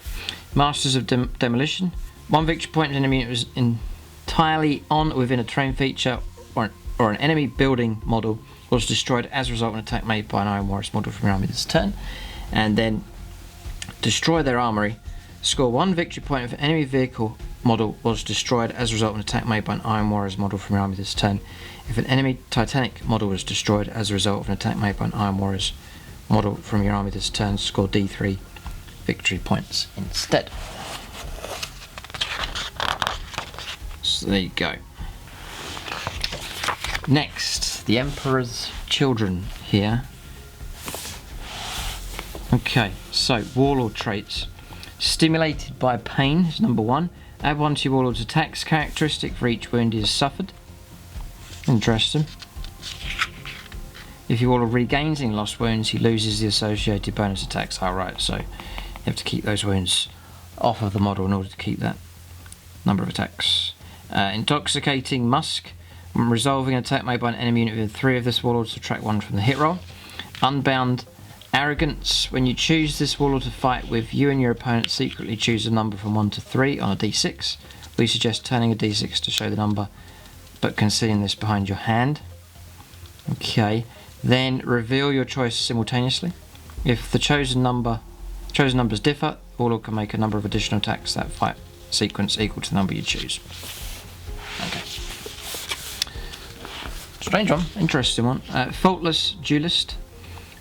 Masters of Demolition: 1 victory point if an enemy unit was entirely on or within a terrain feature or an enemy building model was destroyed as a result of an attack made by an Iron Warriors model from your army this turn. And then destroy their armory. Score 1 victory point if an enemy vehicle model was destroyed as a result of an attack made by an Iron Warriors model from your army this turn. If an enemy Titanic model was destroyed as a result of an attack made by an Iron Warriors model from your army this turn, score D3 victory points instead. So there you go. Next, the Emperor's Children here. Okay, so Warlord traits. Stimulated by Pain is number 1. Add 1 to your Warlord's attacks characteristic for each wound he has suffered. Interesting. If your Warlord regains any lost wounds, he loses the associated bonus attacks. Alright, so you have to keep those wounds off of the model in order to keep that number of attacks. Intoxicating Musk: when resolving an attack made by an enemy unit with 3 of this Warlord, subtract 1 from the hit roll. Unbound Arrogance: when you choose this Warlord to fight with, you and your opponent secretly choose a number from 1 to 3 on a d6. We suggest turning a d6 to show the number, but concealing this behind your hand. Okay, then reveal your choice simultaneously. If the chosen numbers differ, the Warlord can make a number of additional attacks that fight sequence equal to the number you choose. Okay. Strange one, interesting one. Faultless Duelist: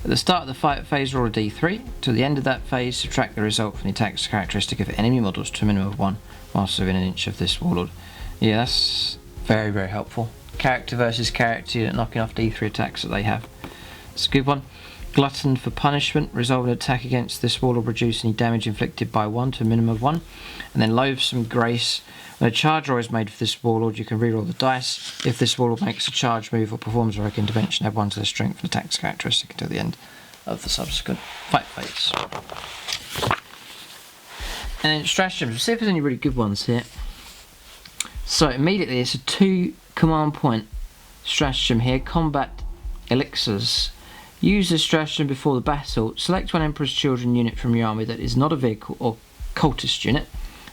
at the start of the fight phase, roll a d3. To the end of that phase, subtract the result from the attack's characteristic of enemy models to a minimum of 1, whilst within an inch of this Warlord. Yeah, that's very, very helpful. Character versus character unit, knocking off d3 attacks that they have. It's a good one. Glutton for Punishment: resolve an attack against this Warlord, reduce any damage inflicted by 1 to a minimum of 1. And then Loathsome Grace: when a charge roll is made for this Warlord, you can reroll the dice. If this Warlord makes a charge move or performs a heroic intervention, add 1 to the strength and attacks characteristic until the end of the subsequent fight phase. And then stratagems. We'll see if there's any really good ones here. So immediately it's a 2 command point stratagem here. Combat Elixirs. Use this stratagem before the battle. Select 1 Emperor's Children unit from your army that is not a vehicle or cultist unit.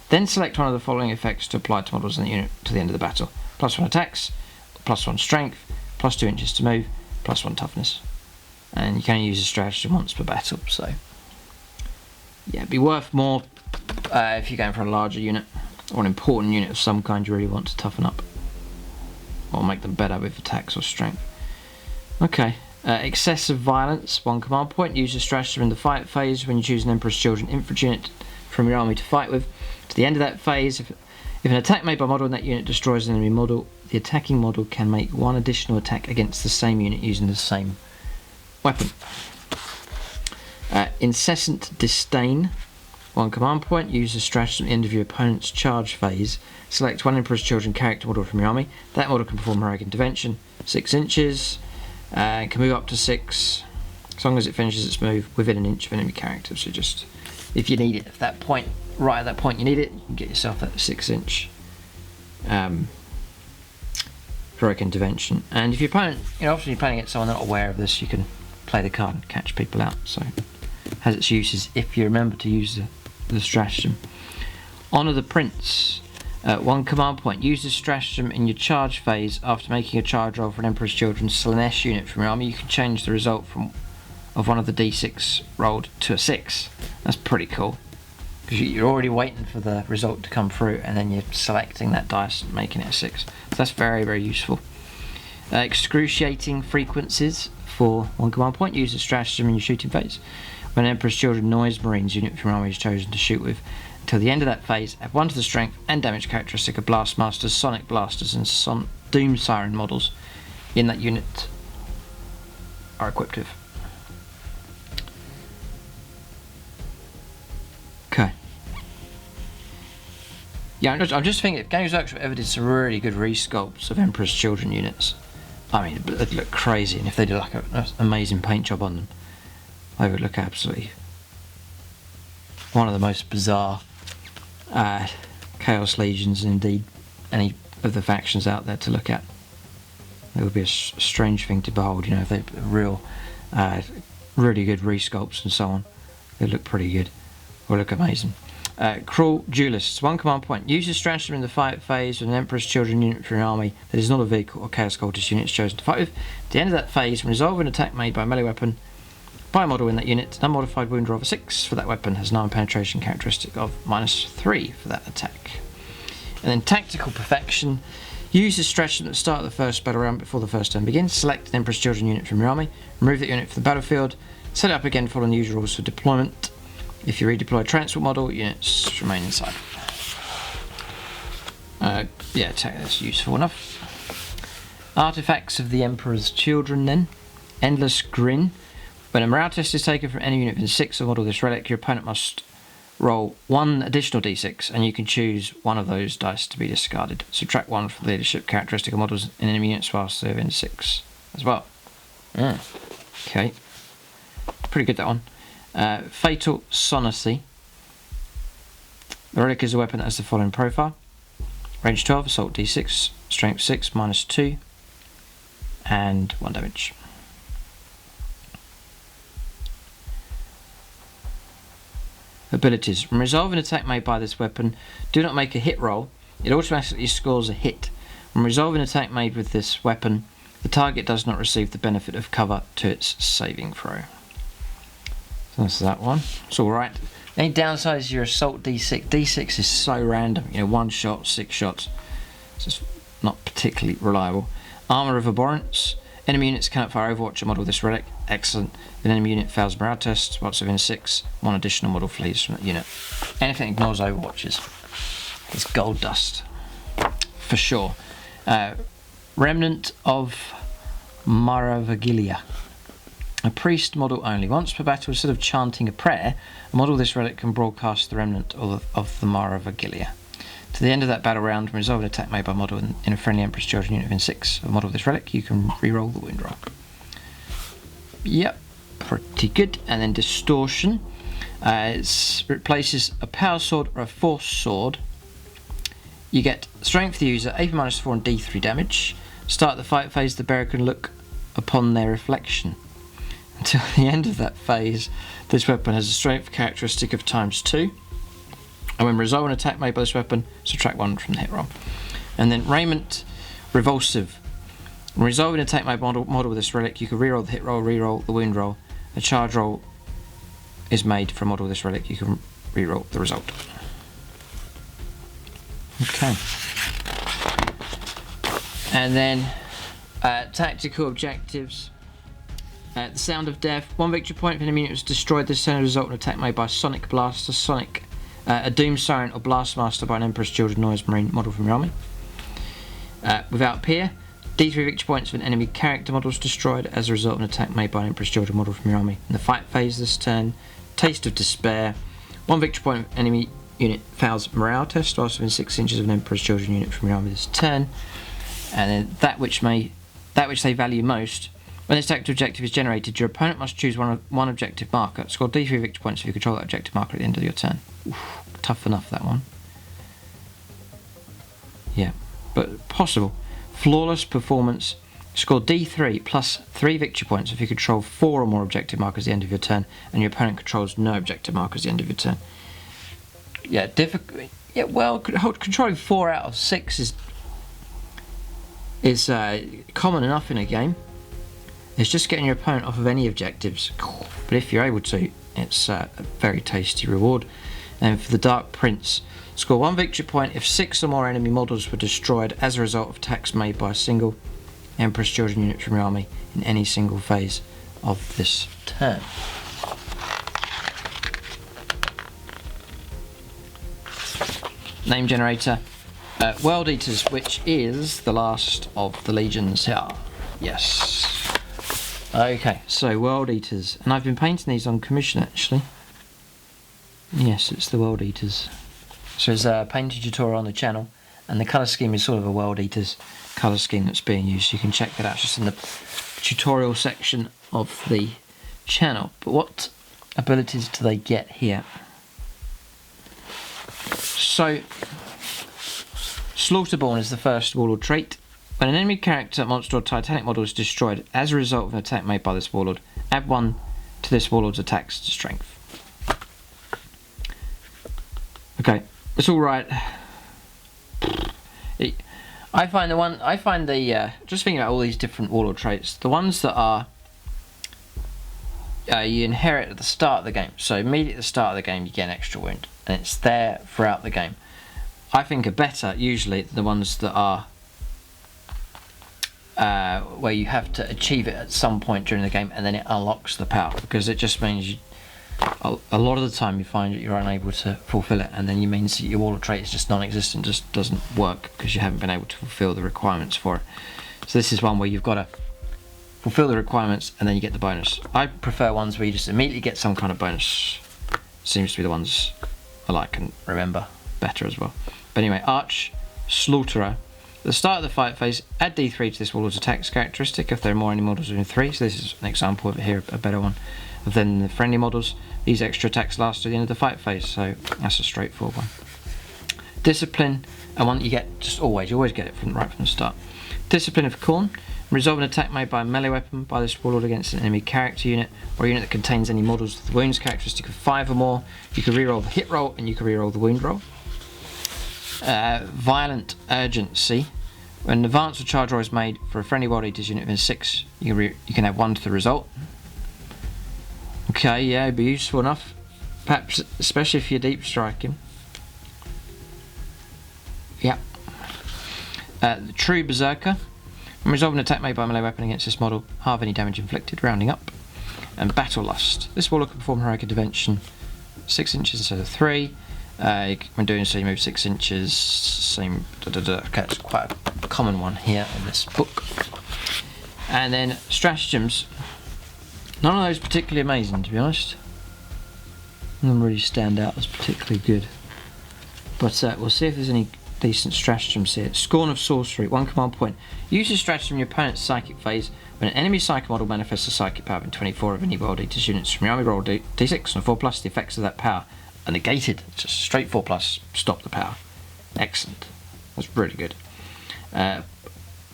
Then select one of the following effects to apply to models in the unit to the end of the battle. +1 attacks, +1 strength, +2 inches to move, +1 toughness. And you can only use a stratagem once per battle, so yeah, it'd be worth more if you're going for a larger unit or an important unit of some kind you really want to toughen up or make them better with attacks or strength. Okay. Excessive Violence, 1 command point. Use a stratagem in the fight phase when you choose an Emperor's Children infantry unit from your army to fight with. To the end of that phase, if If an attack made by a model in that unit destroys an enemy model, the attacking model can make one additional attack against the same unit using the same weapon. Incessant Disdain. 1 command point. Use the stratagem at the end of your opponent's charge phase. Select one Emperor's Children character model from your army. That model can perform heroic intervention. 6 inches. Can move up to 6 as long as it finishes its move within an inch of enemy character. So just, if you need it at that point, right at that point you need it, you can get yourself that 6-inch heroic intervention. And if your opponent, obviously you're playing against someone not aware of this, you can play the card and catch people out. So it has its uses if you remember to use the stratagem. Honour the Prince. 1 command point. Use the stratagem in your charge phase. After making a charge roll for an Emperor's Children Slanesh unit from your army, you can change the result of one of the d6 rolled to a 6. That's pretty cool, because you're already waiting for the result to come through and then you're selecting that dice and making it a 6. So that's very, very useful. Excruciating Frequencies. For 1 command point. Use the stratagem in your shooting phase. When an Emperor's Children Noise Marines unit from your army is chosen to shoot with, until the end of that phase, add 1 to the strength and damage characteristic of Blastmasters, Sonic Blasters and Doom Siren models in that unit are equipped with. Okay. Yeah, I'm just thinking, if Games Workshop ever did some really good resculpts of Emperor's Children units, I mean, they'd look crazy, and if they did like an amazing paint job on them, they would look absolutely one of the most bizarre Chaos Legions, and indeed any of the factions out there to look at. It would be a strange thing to behold, if they're real, really good resculpts and so on. They look pretty good, or look amazing. Cruel Duelists. 1 command point. Use the stratagem in the fight phase with an Emperor's Children unit from your army that is not a vehicle or Chaos Cultist unit is chosen to fight with. At the end of that phase, when resolve an attack made by a melee weapon by a model in that unit, an unmodified wound roll of 6 for that weapon has an arm penetration characteristic of -3 for that attack. And then Tactical Perfection. Use the stratagem at the start of the first battle round before the first turn begins. Select an Emperor's Children unit from your army, remove that unit from the battlefield, set it up again following the usual rules for deployment. If you redeploy a transport model, units remain inside. Yeah, that's useful enough. Artifacts of the Emperor's Children then. Endless Grin. When a morale test is taken from any unit within 6 of model this relic, your opponent must roll 1 additional d6, and you can choose one of those dice to be discarded. Subtract 1 from the leadership characteristic of models in enemy units whilst they're within 6 as well. Okay. Pretty good, that one. Fatal Sonacy. The relic is a weapon that has the following profile: range 12, assault d6, strength 6, -2, and 1 damage. Abilities. When resolving an attack made by this weapon, do not make a hit roll. It automatically scores a hit. When resolving an attack made with this weapon, the target does not receive the benefit of cover to its saving throw. So that's that one. It's alright. The only downside is your assault d6. D6 is so random. 1 shot, 6 shots. It's just not particularly reliable. Armour of Abhorrence. Enemy units cannot fire Overwatch a model with this relic. Excellent. If an enemy unit fails morale test whilst within 6, 1 additional model flees from that unit. Anything that ignores Overwatches is gold dust. For sure. Remnant of Maravagilia. A priest model only. Once per battle, instead of chanting a prayer, a model of this relic can broadcast the remnant of the Maravagilia. To the end of that battle round, when resolve an attack made by a model in a friendly Emperor's Children unit within 6 of a model of this relic, you can reroll the wound roll. Yep, pretty good. And then Distortion. It replaces a power sword or a force sword. You get strength for the user, AP -4 and D3 damage. Start the fight phase, the bearer can look upon their reflection. Until the end of that phase, this weapon has a strength characteristic of ×2. And when resolve an attack made by this weapon, subtract 1 from the hit roll. And then Raiment Revulsive. When resolving an attack made by model with this relic, you can reroll the hit roll, reroll the wound roll. A charge roll is made for a model with this relic, you can reroll the result. Okay. And then tactical objectives. The Sound of Death. 1 victory point if an enemy unit was destroyed. This turn result in an attack made by Sonic Blaster, Sonic A Doom Siren or Blastmaster by an Emperor's Children Noise Marine model from your army. Without peer, D3 victory points if an enemy character model is destroyed as a result of an attack made by an Emperor's Children model from your army. In the fight phase this turn, Taste of Despair. 1 victory point if enemy unit fails morale test whilst within 6 inches of an Emperor's Children unit from your army this turn. And then that which they value most. When this tactical objective is generated, your opponent must choose one objective marker. Score D3 victory points if you control that objective marker at the end of your turn. Oof, tough enough, that one. Yeah, but possible. Flawless performance. Score D3 plus 3 victory points if you control 4 or more objective markers at the end of your turn, and your opponent controls no objective markers at the end of your turn. Yeah, difficult. Yeah, well, controlling 4 out of 6 is common enough in a game. It's just getting your opponent off of any objectives. But if you're able to, it's a very tasty reward. And for the Dark Prince, score 1 victory point if 6 or more enemy models were destroyed as a result of attacks made by a single Emperor's Children unit from your army in any single phase of this turn. Name generator. World Eaters, which is the last of the legions here. Yes. Okay, so World Eaters. And I've been painting these on commission actually. Yes, it's the World Eaters. So there's a painting tutorial on the channel, and the colour scheme is sort of a World Eaters colour scheme that's being used. So you can check that out just in the tutorial section of the channel. But what abilities do they get here? So, Slaughterborn is the first warlord trait. When an enemy character, monster or titanic model is destroyed as a result of an attack made by this warlord, add 1 to this warlord's attacks to strength. Okay, it's alright. I find just thinking about all these different warlord traits, the ones that are you inherit at the start of the game. So immediately at the start of the game you get an extra wound, and it's there throughout the game. I think are better usually the ones that are where you have to achieve it at some point during the game, and then it unlocks the power, because it just means a lot of the time you find that you're unable to fulfill it, and then it means that your warlord trait is just non-existent, just doesn't work because you haven't been able to fulfill the requirements for it. So this is one where you've got to fulfill the requirements and then you get the bonus. I prefer ones where you just immediately get some kind of bonus. Seems to be the ones I like and remember better as well. But anyway, Arch Slaughterer. At the start of the fight phase, add D3 to this warlord's attacks characteristic if there are more enemy models within 3. So this is an example over here, a better one than the friendly models. These extra attacks last to the end of the fight phase, so that's a straightforward one. Discipline, and one that you get just always, you always get it right from the start. Discipline of Khorne. Resolve an attack made by a melee weapon by this warlord against an enemy character unit, or a unit that contains any models with the wounds characteristic of 5 or more. You can reroll the hit roll and you can reroll the wound roll. Violent Urgency. When an advance or charge roll is made for a friendly World Eaters unit within 6, you can add 1 to the result. Okay, yeah, it'd be useful enough. Perhaps, especially if you're deep striking. Yeah. The True Berserker. When resolve an attack made by a melee weapon against this model, halve any damage inflicted, rounding up. And Battle Lust. This warlord can perform heroic intervention 6 inches instead of 3. When doing so, you move 6 inches. Same. Okay, it's quite a common one here in this book. And then stratagems. None of those particularly amazing, to be honest. None of them really stand out as particularly good. But we'll see if there's any decent stratagems here. Scorn of Sorcery, 1 command point. Use this stratagem in your opponent's psychic phase. When an enemy psychic model manifests a psychic power in 24 of any World Eaters units from your army, roll d6 and 4+. The effects of that power are negated. Just straight 4+. Stop the power. Excellent. That's really good.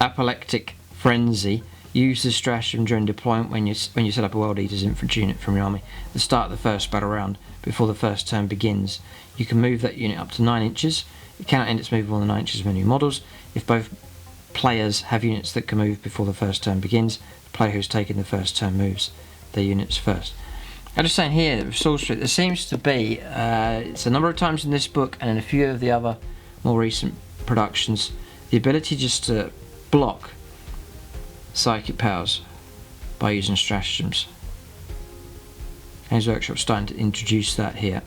Apoplectic Frenzy. Use this stratagem during deployment when you set up a World Eaters infantry unit from your army. At the start of the first battle round, before the first turn begins, you can move that unit up to 9 inches. It cannot end its movement more than 9 inches of enemy models. If both players have units that can move before the first turn begins, the player who's taken the first turn moves their units first. I'm just saying here, with Sorcery, there seems to be, it's a number of times in this book and in a few of the other more recent productions, the ability just to block psychic powers by using stratagems. Games Workshop's starting to introduce that here.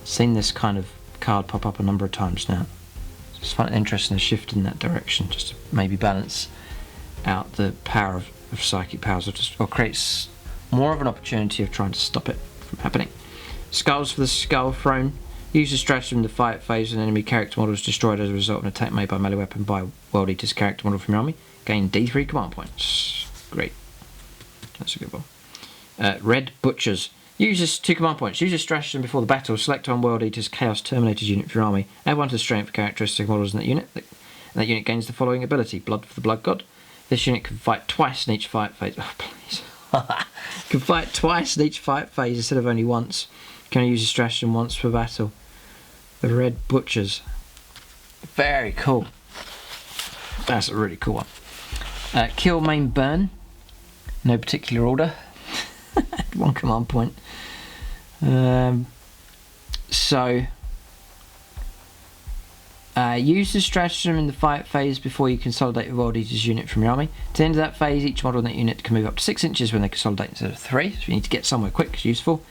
Seen this kind of card pop up a number of times now. It's fun, interesting, a shift in that direction, just to maybe balance out the power of psychic powers, or creates more of an opportunity of trying to stop it from happening. Skulls for the Skull Throne. Use the stratagem in the fight phase when an enemy character model is destroyed as a result of an attack made by a melee weapon by a World Eater's character model from your army. Gain D3 command points. Great. That's a good one. Red Butchers. Use this 2 command points. Use this stratagem before the battle. Select one World Eater's Chaos Terminators unit for your army. Add 1 to the strength characteristic models in that unit. And that unit gains the following ability. Blood for the Blood God. This unit can fight twice in each fight phase. Oh, please. Can fight twice in each fight phase instead of only once. Can use a stratagem once per battle. The Red Butchers. Very cool. That's a really cool one. Kill, Maim, Burn. No particular order. 1 command point. Use the stratagem in the fight phase before you consolidate a World Eater's unit from your army. At the end of that phase, each model in that unit can move up to 6 inches when they consolidate instead of 3. So you need to get somewhere quick, it's useful.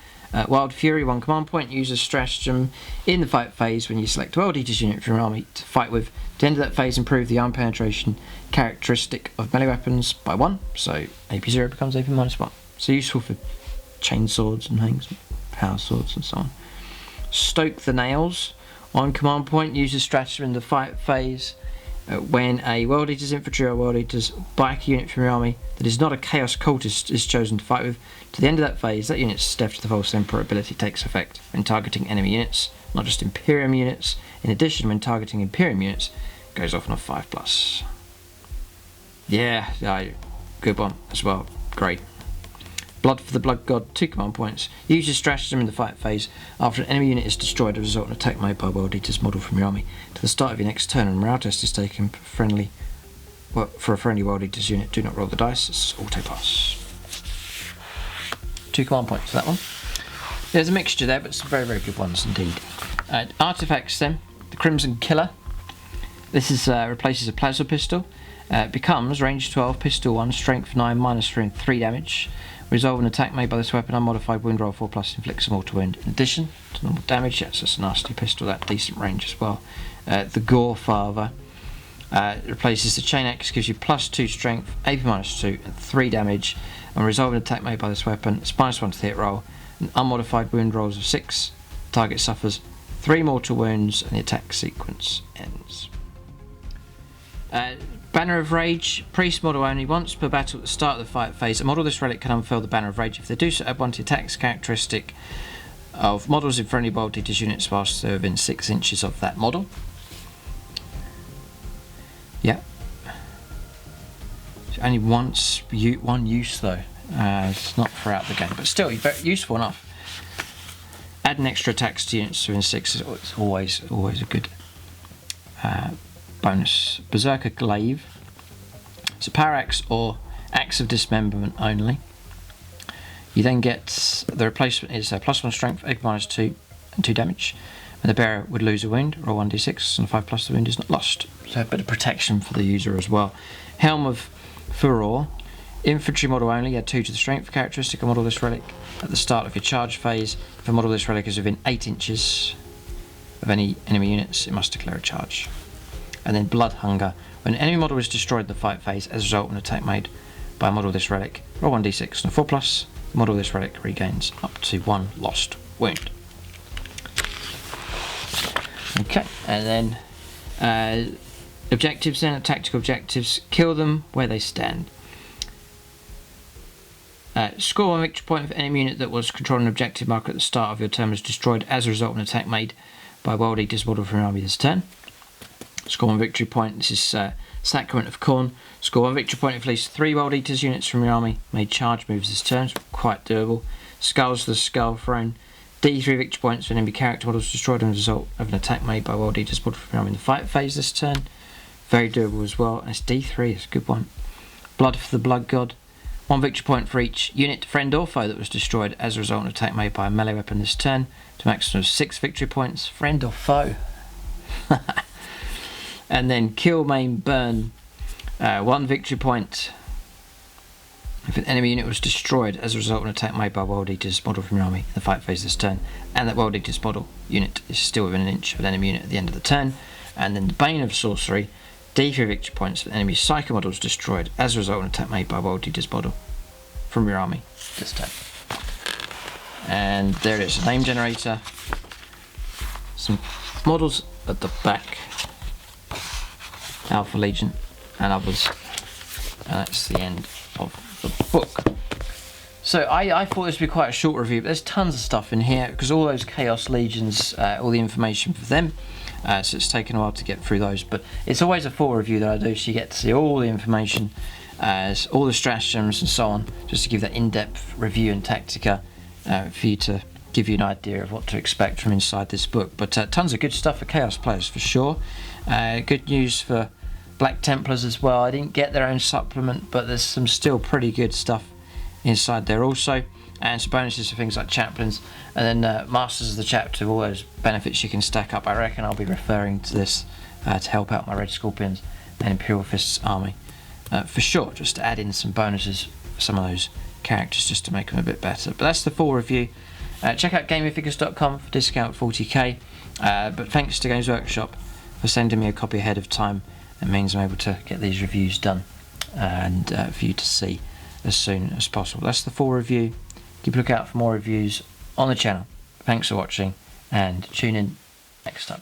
Wild Fury, 1 command point. Use a stratagem in the fight phase when you select a World Eater's unit from your army to fight with. At the end of that phase, improve the arm penetration characteristic of melee weapons by 1. So AP0 becomes AP-1. So useful for chainswords and things, power swords and so on. Stoke the Nails. 1 command point. Use a stratagem in the fight phase when a World Eater's infantry or World Eater's biker unit from your army that is not a Chaos Cultist is chosen to fight with. To the end of that phase, that unit's Death to the False Emperor ability takes effect when targeting enemy units, not just Imperium units. In addition, when targeting Imperium units, it goes off on a 5+. Yeah, good one as well. Great. Blood for the Blood God, 2 command points. Use your stratagem in the fight phase after an enemy unit is destroyed as a result of an attack made by a World Eater's model from your army. To the start of your next turn, and morale test is taken for a friendly World Eater's unit. Do not roll the dice, it's auto pass. 2 command points for that one. There's a mixture there, but some very, very good ones indeed. Artifacts then. The Crimson Killer. This is replaces a plasma pistol. Becomes range 12, pistol 1, strength 9, -3 and 3 damage. Resolve an attack made by this weapon, unmodified wound roll 4+, inflicts a mortal wound. In addition to normal damage, yes, that's a nasty pistol, that decent range as well. The Gore Father replaces the chain axe, gives you +2 strength, AP-2 and 3 damage. And resolve an attack made by this weapon, it's -1 to the hit roll, and unmodified wound rolls of 6. Target suffers 3 mortal wounds and the attack sequence ends. Banner of Rage. Priest model only. Once per battle at the start of the fight phase, a model of this relic can unfurl the Banner of Rage. If they do so, add 1 to the attacks characteristic of models in friendly World Eater's units whilst they're within 6 inches of that model. Yeah. Only one use though. It's not throughout the game, but still very useful enough. Add an extra attacks to units within 6. It's always a good bonus. Berserker Glaive. It's a power axe or axe of dismemberment only. You then get the replacement is +1 strength, AP-2 and 2 damage. And the bearer would lose a wound, roll 1d6, and 5+ the wound is not lost. So a bit of protection for the user as well. Helm of Furor. Infantry model only, add 2 to the strength characteristic of model this relic. At the start of your charge phase, if a model of this relic is within 8 inches of any enemy units, it must declare a charge. And then Blood Hunger. When an enemy model is destroyed in the fight phase as a result of an attack made by a model of this relic, roll 1d6 and a 4+. The model of this relic regains up to 1 lost wound. Okay, and then objectives then, tactical objectives. Kill them where they stand. Score 1 victory point if enemy unit that was controlling an objective marker at the start of your turn was destroyed as a result of an attack made by World Eater's model from your army this turn. Score 1 victory point. This is Sacrament of Khorne. Score 1 victory point if at least 3 World Eaters units from your army made charge moves this turn. It's quite doable. Skulls for the Skull Throne. D3 victory points when enemy character models destroyed as a result of an attack made by World Eater's model from your army in the fight phase this turn. Very doable as well. And it's D3. It's a good one. Blood for the Blood God. 1 victory point for each unit, friend or foe, that was destroyed as a result of an attack made by a melee weapon this turn. To a maximum of 6 victory points, friend or foe. And then Kill, Maim, Burn. 1 victory point. If an enemy unit was destroyed as a result of an attack made by a World Eater's model from your army in the fight phase this turn, and that World Eater's model unit is still within an inch of an enemy unit at the end of the turn, and then the Bane of Sorcery, D3 victory points if an enemy Psycho model is destroyed as a result of an attack made by a World Eater's model from your army this turn. And there it is, a name generator, some models at the back, Alpha Legion and others, and that's the end of the book. So I thought this would be quite a short review, but there's tons of stuff in here because all those Chaos Legions, all the information for them, so it's taken a while to get through those, but it's always a full review that I do, so you get to see all the information, all the stratagems and so on, just to give that in-depth review and Tactica for you to give you an idea of what to expect from inside this book. But tons of good stuff for Chaos players for sure. Good news for Black Templars as well. I didn't get their own supplement, but there's some still pretty good stuff inside there also, and some bonuses for things like chaplains, and then Masters of the Chapter, all those benefits you can stack up. I reckon I'll be referring to this to help out my Red Scorpions and Imperial Fists army for sure, just to add in some bonuses for some of those characters just to make them a bit better. But that's the full review. Check out gamingfigures.com for discount 40k, but thanks to Games Workshop for sending me a copy ahead of time. It means I'm able to get these reviews done and for you to see as soon as possible. That's the full review. Keep a look out for more reviews on the channel. Thanks for watching, and tune in next time.